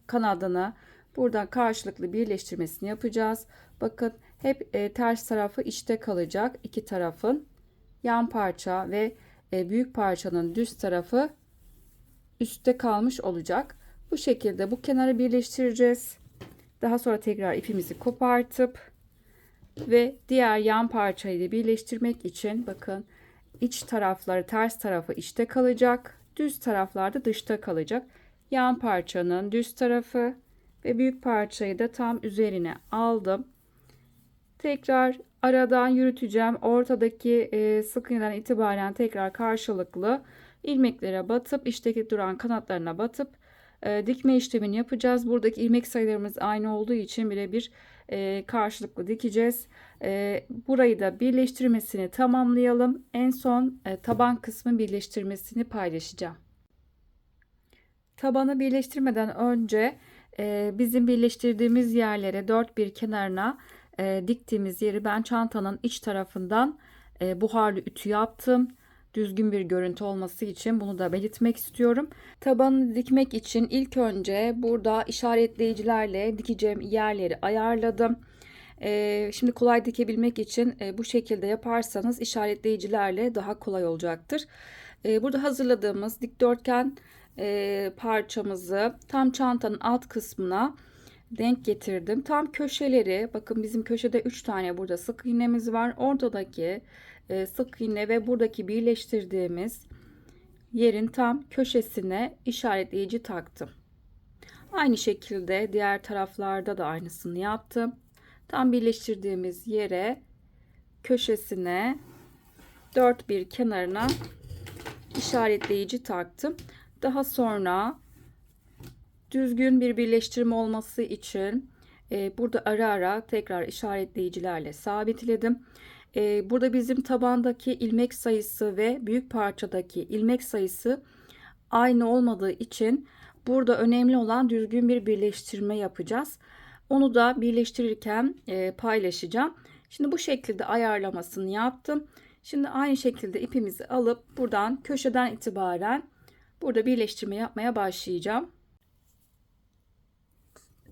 kanadını buradan karşılıklı birleştirmesini yapacağız. Bakın hep ters tarafı içte kalacak. İki tarafın yan parça ve büyük parçanın düz tarafı üstte kalmış olacak. Bu şekilde bu kenarı birleştireceğiz. Daha sonra tekrar ipimizi kopartıp ve diğer yan parçayı da birleştirmek için bakın, iç tarafları, ters tarafı içte kalacak. Düz taraflarda dışta kalacak. Yan parçanın düz tarafı ve büyük parçayı da tam üzerine aldım. Tekrar aradan yürüteceğim. Ortadaki sık iğneden itibaren tekrar karşılıklı ilmeklere batıp içteki duran kanatlarına batıp dikme işlemini yapacağız. Buradaki ilmek sayılarımız aynı olduğu için birebir karşılıklı dikeceğiz. Burayı da birleştirmesini tamamlayalım. En son taban kısmı birleştirmesini paylaşacağım. Tabanı birleştirmeden önce bizim birleştirdiğimiz yerlere dört bir kenarına diktiğimiz yeri ben çantanın iç tarafından buharlı ütü yaptım. Düzgün bir görüntü olması için bunu da belirtmek istiyorum. Tabanı dikmek için ilk önce burada işaretleyicilerle dikeceğim yerleri ayarladım. Şimdi kolay dikebilmek için bu şekilde yaparsanız işaretleyicilerle daha kolay olacaktır. Burada hazırladığımız dikdörtgen parçamızı tam çantanın alt kısmına denk getirdim. Tam köşeleri, bakın bizim köşede 3 tane burada sık iğnemiz var. Ortadaki sık iğne ve buradaki birleştirdiğimiz yerin tam köşesine işaretleyici taktım. Aynı şekilde diğer taraflarda da aynısını yaptım. Tam birleştirdiğimiz yere, köşesine, dört bir kenarına işaretleyici taktım. Daha sonra düzgün bir birleştirme olması için burada ara ara tekrar işaretleyicilerle sabitledim. Burada bizim tabandaki ilmek sayısı ve büyük parçadaki ilmek sayısı aynı olmadığı için burada önemli olan düzgün bir birleştirme yapacağız. Onu da birleştirirken paylaşacağım. Şimdi bu şekilde ayarlamasını yaptım. Şimdi aynı şekilde ipimizi alıp buradan köşeden itibaren burada birleştirme yapmaya başlayacağım.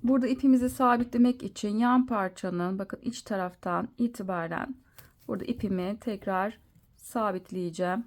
Burada ipimizi sabitlemek için yan parçanın bakın iç taraftan itibaren burada ipimi tekrar sabitleyeceğim.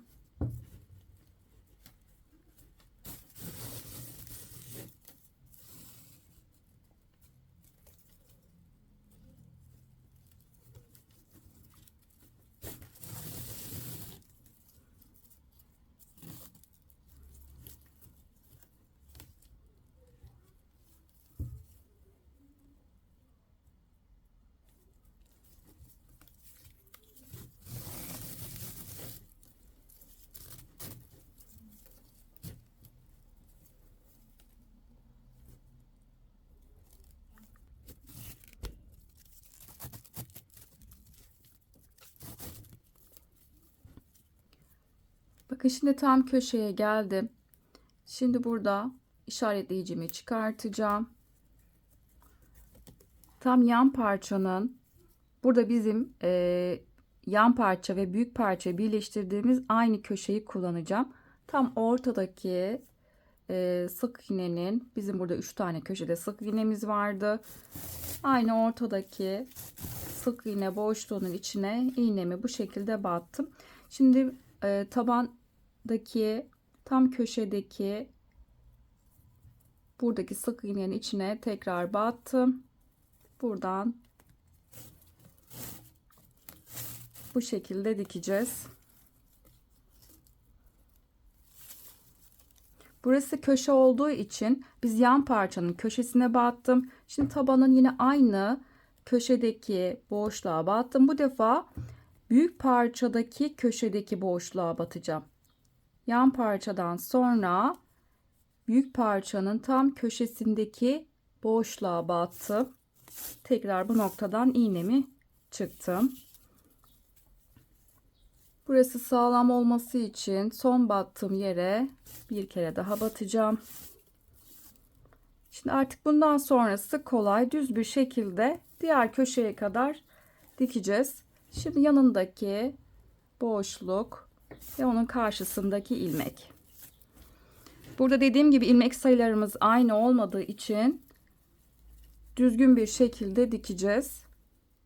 Bakın şimdi tam köşeye geldim. Şimdi burada işaretleyicimi çıkartacağım. Tam yan parçanın burada bizim yan parça ve büyük parça birleştirdiğimiz aynı köşeyi kullanacağım. Tam ortadaki sık iğnenin bizim burada 3 tane köşede sık iğnemiz vardı. Aynı ortadaki sık iğne boşluğunun içine iğnemi bu şekilde battım. Şimdi tabandaki tam köşedeki buradaki sık iğnenin içine tekrar battım. Buradan bu şekilde dikeceğiz. Burası köşe olduğu için biz yan parçanın köşesine battım. Şimdi tabanın yine aynı köşedeki boşluğa battım. Bu defa büyük parçadaki köşedeki boşluğa batacağım. Yan parçadan sonra büyük parçanın tam köşesindeki boşluğa battım. Tekrar bu noktadan iğnemi çıktım. Burası sağlam olması için son battığım yere bir kere daha batacağım. Şimdi artık bundan sonrası kolay, düz bir şekilde diğer köşeye kadar dikeceğiz. Şimdi yanındaki boşluk ve onun karşısındaki ilmek. Burada dediğim gibi ilmek sayılarımız aynı olmadığı için düzgün bir şekilde dikeceğiz.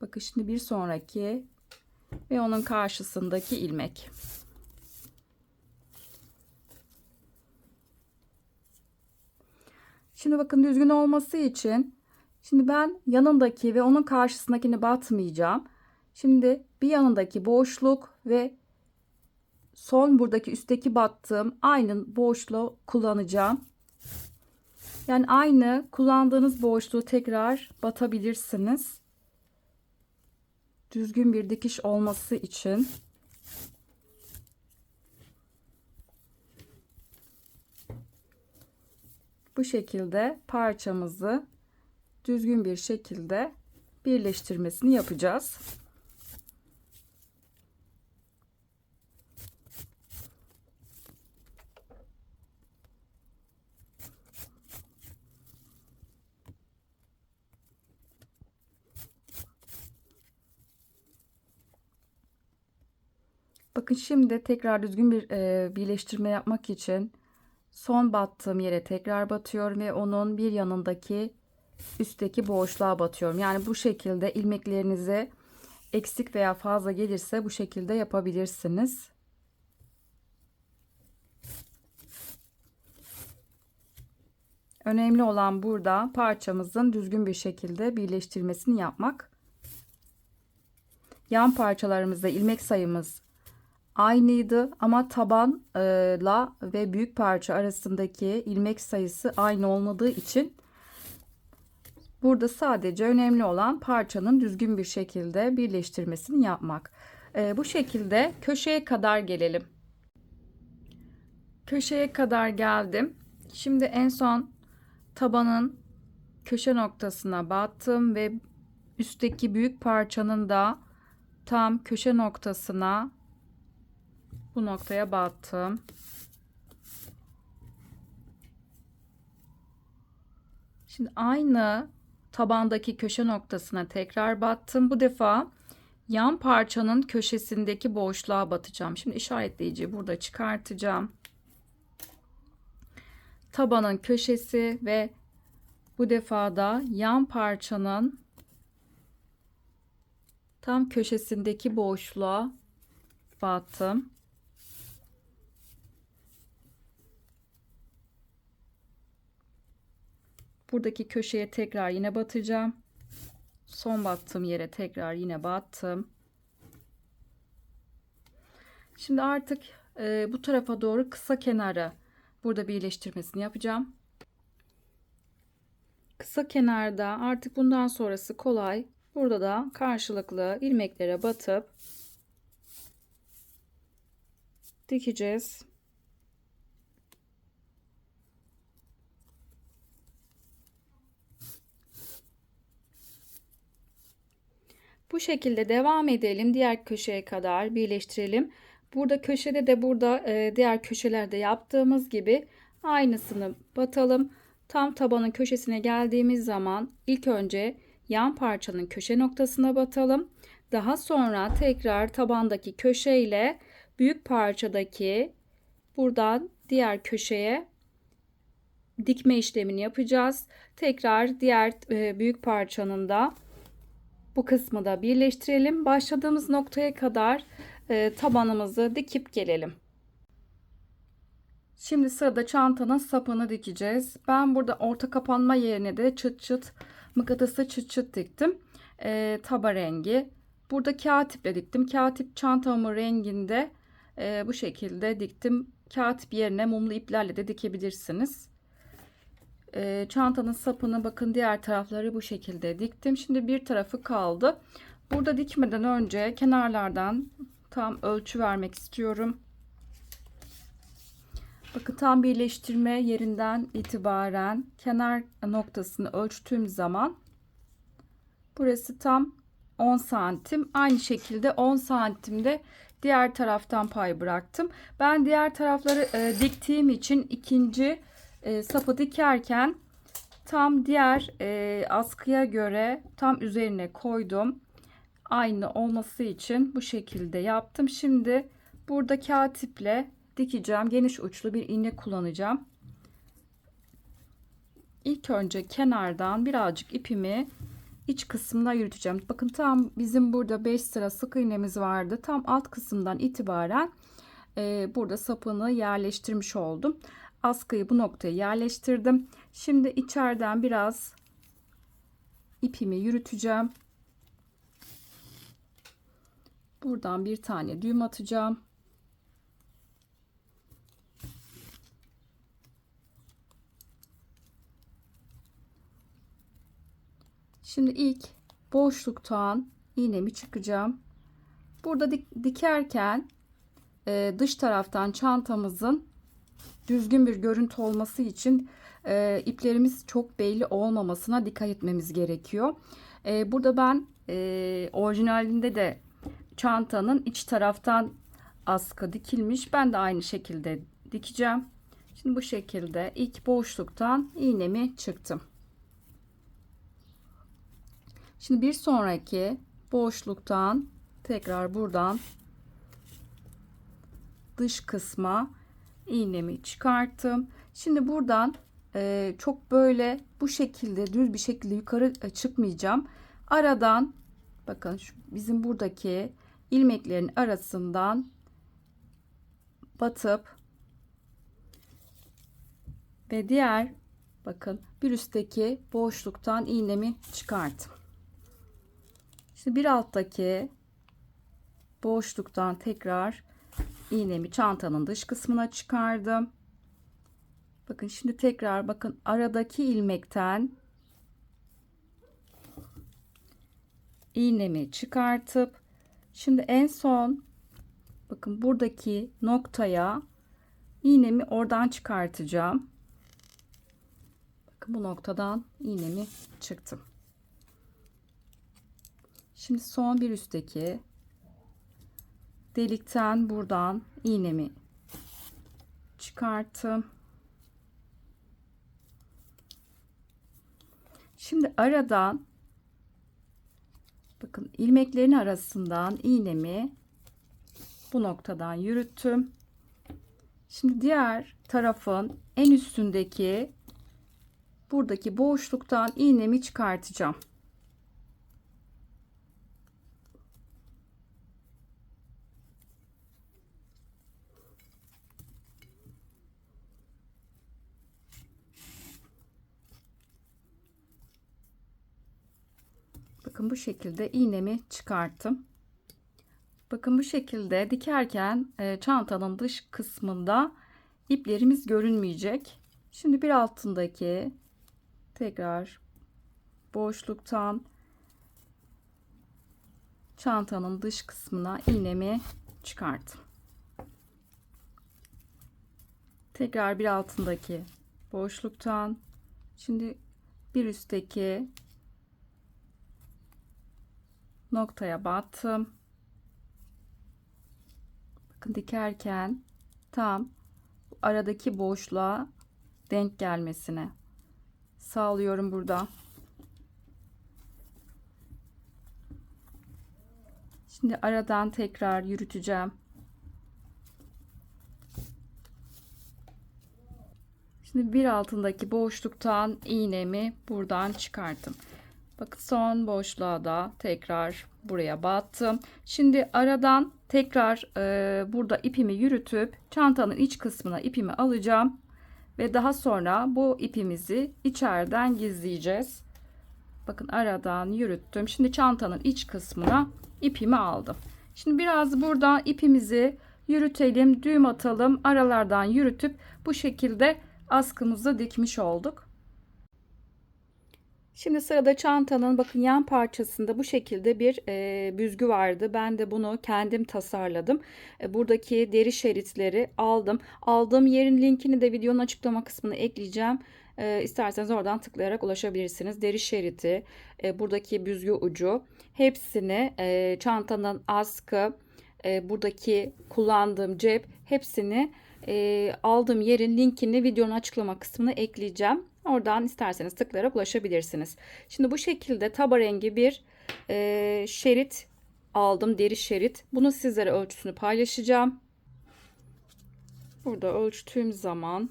Bakın şimdi bir sonraki ve onun karşısındaki ilmek. Şimdi bakın düzgün olması için şimdi ben yanındaki ve onun karşısındakini batmayacağım. Şimdi bir yanındaki boşluk ve son buradaki üstteki battığım aynı boşluğu kullanacağım. Yani aynı kullandığınız boşluğu tekrar batabilirsiniz. Düzgün bir dikiş olması için. Bu şekilde parçamızı düzgün bir şekilde birleştirmesini yapacağız. Bakın şimdi tekrar düzgün bir birleştirme yapmak için son battığım yere tekrar batıyorum ve onun bir yanındaki üstteki boşluğa batıyorum. Yani bu şekilde ilmeklerinize eksik veya fazla gelirse bu şekilde yapabilirsiniz. Önemli olan burada parçamızın düzgün bir şekilde birleştirmesini yapmak. Yan parçalarımızda ilmek sayımız aynıydı ama tabanla ve büyük parça arasındaki ilmek sayısı aynı olmadığı için burada sadece önemli olan parçanın düzgün bir şekilde birleştirmesini yapmak. Bu şekilde köşeye kadar gelelim. Köşeye kadar geldim. Şimdi en son tabanın köşe noktasına battım ve üstteki büyük parçanın da tam köşe noktasına bu noktaya battım. Şimdi aynı tabandaki köşe noktasına tekrar battım. Bu defa yan parçanın köşesindeki boşluğa batacağım. Şimdi işaretleyiciyi burada çıkartacağım. Tabanın köşesi ve bu defa da yan parçanın tam köşesindeki boşluğa battım. Buradaki köşeye tekrar yine batacağım. Son battığım yere tekrar yine battım. Şimdi artık bu tarafa doğru kısa kenarı burada birleştirmesini yapacağım. Kısa kenarda artık bundan sonrası kolay. Burada da karşılıklı ilmeklere batıp dikeceğiz. Bu şekilde devam edelim. Diğer köşeye kadar birleştirelim. Burada köşede de burada diğer köşelerde yaptığımız gibi aynısını batalım. Tam tabanın köşesine geldiğimiz zaman ilk önce yan parçanın köşe noktasına batalım. Daha sonra tekrar tabandaki köşe ile büyük parçadaki buradan diğer köşeye dikme işlemini yapacağız. Tekrar diğer büyük parçanın da bu kısmı da birleştirelim. Başladığımız noktaya kadar tabanımızı dikip gelelim. Şimdi sırada çantanın sapını dikeceğiz. Ben burada orta kapanma yerine de çıt çıt mıknatıslı çıt çıt diktim. Taba rengi. Burada kağıt iple diktim. Kağıt ip çantamın renginde bu şekilde diktim. Kağıt ip yerine mumlu iplerle de dikebilirsiniz. Çantanın sapını bakın diğer tarafları bu şekilde diktim. Şimdi bir tarafı kaldı. Burada dikmeden önce kenarlardan tam ölçü vermek istiyorum. Bakın tam birleştirme yerinden itibaren kenar noktasını ölçtüğüm zaman burası tam 10 santim. Aynı şekilde 10 santimde diğer taraftan pay bıraktım. Ben diğer tarafları diktiğim için ikinci sapı dikerken tam diğer askıya göre tam üzerine koydum. Aynı olması için bu şekilde yaptım. Şimdi burada kağıt iple dikeceğim. Geniş uçlu bir iğne kullanacağım. İlk önce kenardan birazcık ipimi iç kısmına yürüteceğim. Bakın tam bizim burada 5 sıra sık iğnemiz vardı. Tam alt kısımdan itibaren burada sapını yerleştirmiş oldum. askıyı bu noktaya yerleştirdim. Şimdi içeriden biraz ipimi yürüteceğim. Buradan bir tane düğüm atacağım. Şimdi ilk boşluktan iğnemi çıkacağım. Burada dikerken dış taraftan çantamızın düzgün bir görüntü olması için iplerimiz çok belli olmamasına dikkat etmemiz gerekiyor. Burada ben orijinalinde de çantanın iç taraftan askı dikilmiş. Ben de aynı şekilde dikeceğim. Şimdi bu şekilde ilk boşluktan iğnemi çıktım. Şimdi bir sonraki boşluktan tekrar buradan dış kısma iğnemi çıkarttım. Şimdi buradan çok böyle bu şekilde düz bir şekilde yukarı çıkmayacağım. Aradan bakın şu bizim buradaki ilmeklerin arasından batıp ve diğer bakın bir üstteki boşluktan iğnemi çıkarttım. Şimdi bir alttaki boşluktan tekrar iğnemi çantanın dış kısmına çıkardım. Bakın şimdi tekrar bakın aradaki ilmekten iğnemi çıkartıp şimdi en son bakın buradaki noktaya iğnemi oradan çıkartacağım. Bakın bu noktadan iğnemi çıktım. Şimdi son bir üstteki delikten buradan iğnemi çıkarttım. Şimdi aradan bakın ilmeklerin arasından iğnemi bu noktadan yürüttüm. Şimdi diğer tarafın en üstündeki buradaki boşluktan iğnemi çıkartacağım. Bakın bu şekilde iğnemi çıkarttım. Bakın bu şekilde dikerken çantanın dış kısmında iplerimiz görünmeyecek. Şimdi bir altındaki tekrar boşluktan çantanın dış kısmına iğnemi çıkarttım. Tekrar bir altındaki boşluktan şimdi bir üstteki noktaya battım. Bakın dikerken tam aradaki boşluğa denk gelmesine sağlıyorum burada. Şimdi aradan tekrar yürüteceğim. Şimdi bir altındaki boşluktan iğnemi buradan çıkarttım. Bakın son boşluğa da tekrar buraya battım. Şimdi aradan tekrar burada ipimi yürütüp çantanın iç kısmına ipimi alacağım. Ve daha sonra bu ipimizi içeriden gizleyeceğiz. Bakın aradan yürüttüm. Şimdi çantanın iç kısmına ipimi aldım. Şimdi biraz burada ipimizi yürütelim, düğüm atalım. Aralardan yürütüp bu şekilde askımızı dikmiş olduk. Şimdi sırada çantanın bakın yan parçasında bu şekilde bir büzgü vardı. Ben de bunu kendim tasarladım. Buradaki deri şeritleri aldım. Aldığım yerin linkini de videonun açıklama kısmına ekleyeceğim. İsterseniz oradan tıklayarak ulaşabilirsiniz. Deri şeridi, buradaki büzgü ucu hepsini çantanın askı, buradaki kullandığım cep hepsini aldığım yerin linkini videonun açıklama kısmına ekleyeceğim. Oradan isterseniz tıklayarak ulaşabilirsiniz. Şimdi bu şekilde taba rengi bir şerit aldım. Deri şerit. Bunu sizlere ölçüsünü paylaşacağım. Burada ölçtüğüm zaman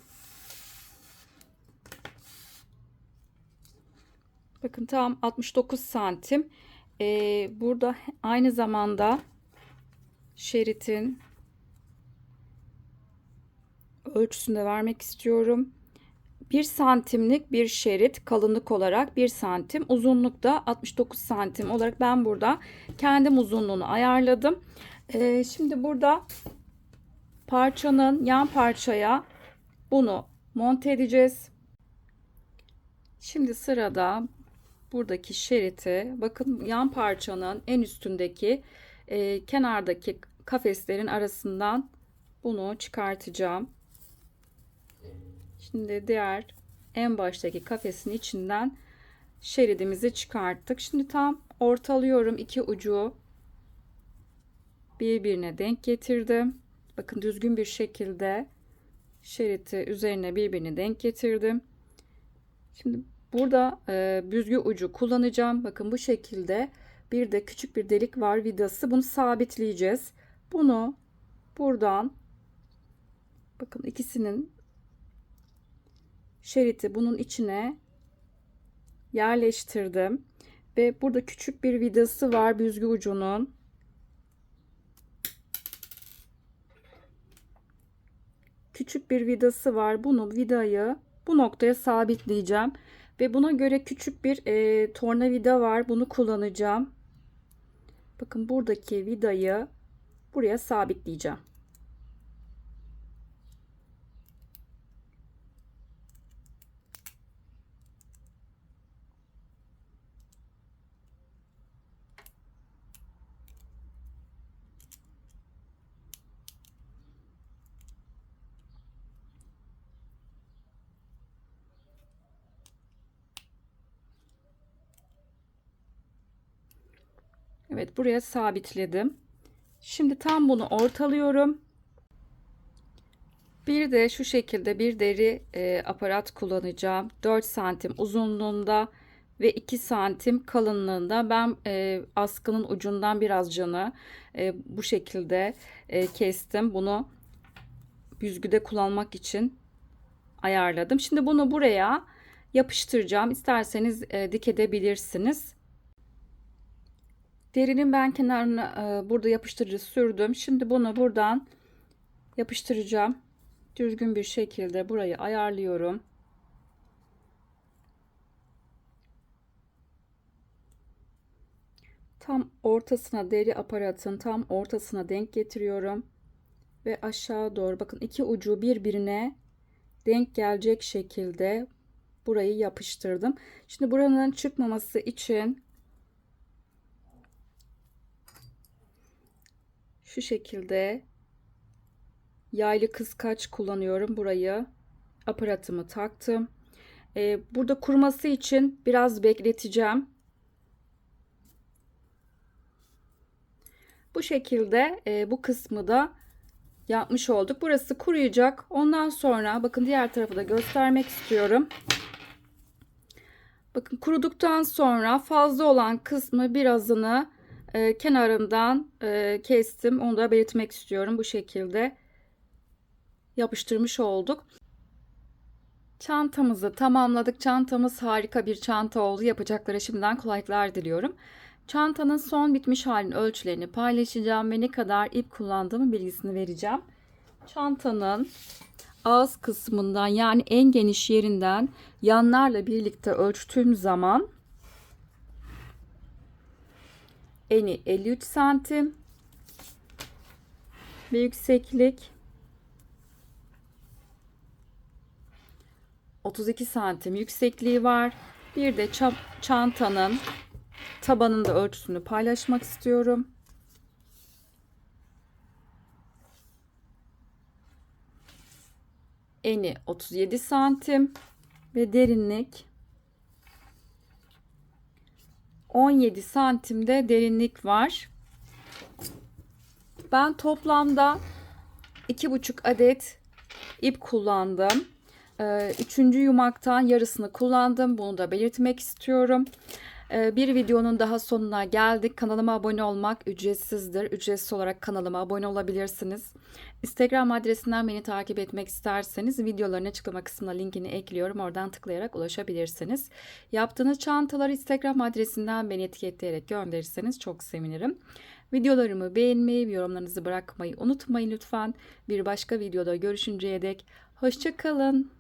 bakın tam 69 santim. Burada aynı zamanda şeritin ölçüsünde vermek istiyorum. 1 santimlik bir şerit kalınlık olarak 1 santim, uzunlukta 69 santim olarak ben burada kendim uzunluğunu ayarladım. Şimdi burada parçanın yan parçaya bunu monte edeceğiz. Şimdi sırada buradaki şeriti, bakın yan parçanın en üstündeki kenardaki kafeslerin arasından bunu çıkartacağım. Şimdi diğer en baştaki kafesin içinden şeridimizi çıkarttık. Şimdi tam ortalıyorum, iki ucu birbirine denk getirdim. Bakın düzgün bir şekilde şeriti üzerine birbirine denk getirdim. Şimdi burada büzgü ucu kullanacağım. Bakın bu şekilde bir de küçük bir delik var, vidası. Bunu sabitleyeceğiz. Bunu buradan, bakın ikisinin şeriti bunun içine yerleştirdim. Ve burada küçük bir vidası var büzgü ucunun. Küçük bir vidası var. Bunu vidayı bu noktaya sabitleyeceğim. Ve buna göre küçük bir tornavida var. Bunu kullanacağım. Bakın buradaki vidayı buraya sabitleyeceğim. Evet, buraya sabitledim. Şimdi tam bunu ortalıyorum. Bir de şu şekilde bir deri aparat kullanacağım. 4 santim uzunluğunda ve 2 santim kalınlığında. Ben askının ucundan birazcını bu şekilde kestim. Bunu büzgüde kullanmak için ayarladım. Şimdi bunu buraya yapıştıracağım. İsterseniz dikebilirsiniz. Derinin ben kenarına burada yapıştırıcı sürdüm. Şimdi bunu buradan yapıştıracağım. Düzgün bir şekilde burayı ayarlıyorum. Tam ortasına, deri aparatın tam ortasına denk getiriyorum. Ve aşağı doğru, bakın iki ucu birbirine denk gelecek şekilde burayı yapıştırdım. Şimdi buranın çıkmaması için şu şekilde yaylı kıskaç kullanıyorum. Burayı aparatımı taktım. Burada kuruması için biraz bekleteceğim. Bu şekilde bu kısmı da yapmış olduk. Burası kuruyacak. Ondan sonra bakın diğer tarafı da göstermek istiyorum. Bakın kuruduktan sonra fazla olan kısmı birazını kenarından kestim. Onu da belirtmek istiyorum. Bu şekilde yapıştırmış olduk. Çantamızı tamamladık. Çantamız harika bir çanta oldu. Yapacaklara şimdiden kolaylıklar diliyorum. Çantanın son bitmiş halinin ölçülerini paylaşacağım ve ne kadar ip kullandığımın bilgisini vereceğim. Çantanın ağız kısmından, yani en geniş yerinden yanlarla birlikte ölçtüğüm zaman eni 53 santim ve yükseklik 32 santim yüksekliği var. Bir de çantanın tabanında ölçüsünü paylaşmak istiyorum. Eni 37 santim ve derinlik 17 santimde derinlik var. Ben toplamda 2,5 adet ip kullandım. Üçüncü yumaktan yarısını kullandım. Bunu da belirtmek istiyorum. Bir videonun daha sonuna geldik. Kanalıma abone olmak ücretsizdir. Ücretsiz olarak kanalıma abone olabilirsiniz. Instagram adresinden beni takip etmek isterseniz videoların açıklama kısmına linkini ekliyorum. Oradan tıklayarak ulaşabilirsiniz. Yaptığınız çantaları Instagram adresinden beni etiketleyerek gönderirseniz çok sevinirim. Videolarımı beğenmeyi, yorumlarınızı bırakmayı unutmayın lütfen. Bir başka videoda görüşünceye dek Hoşça kalın.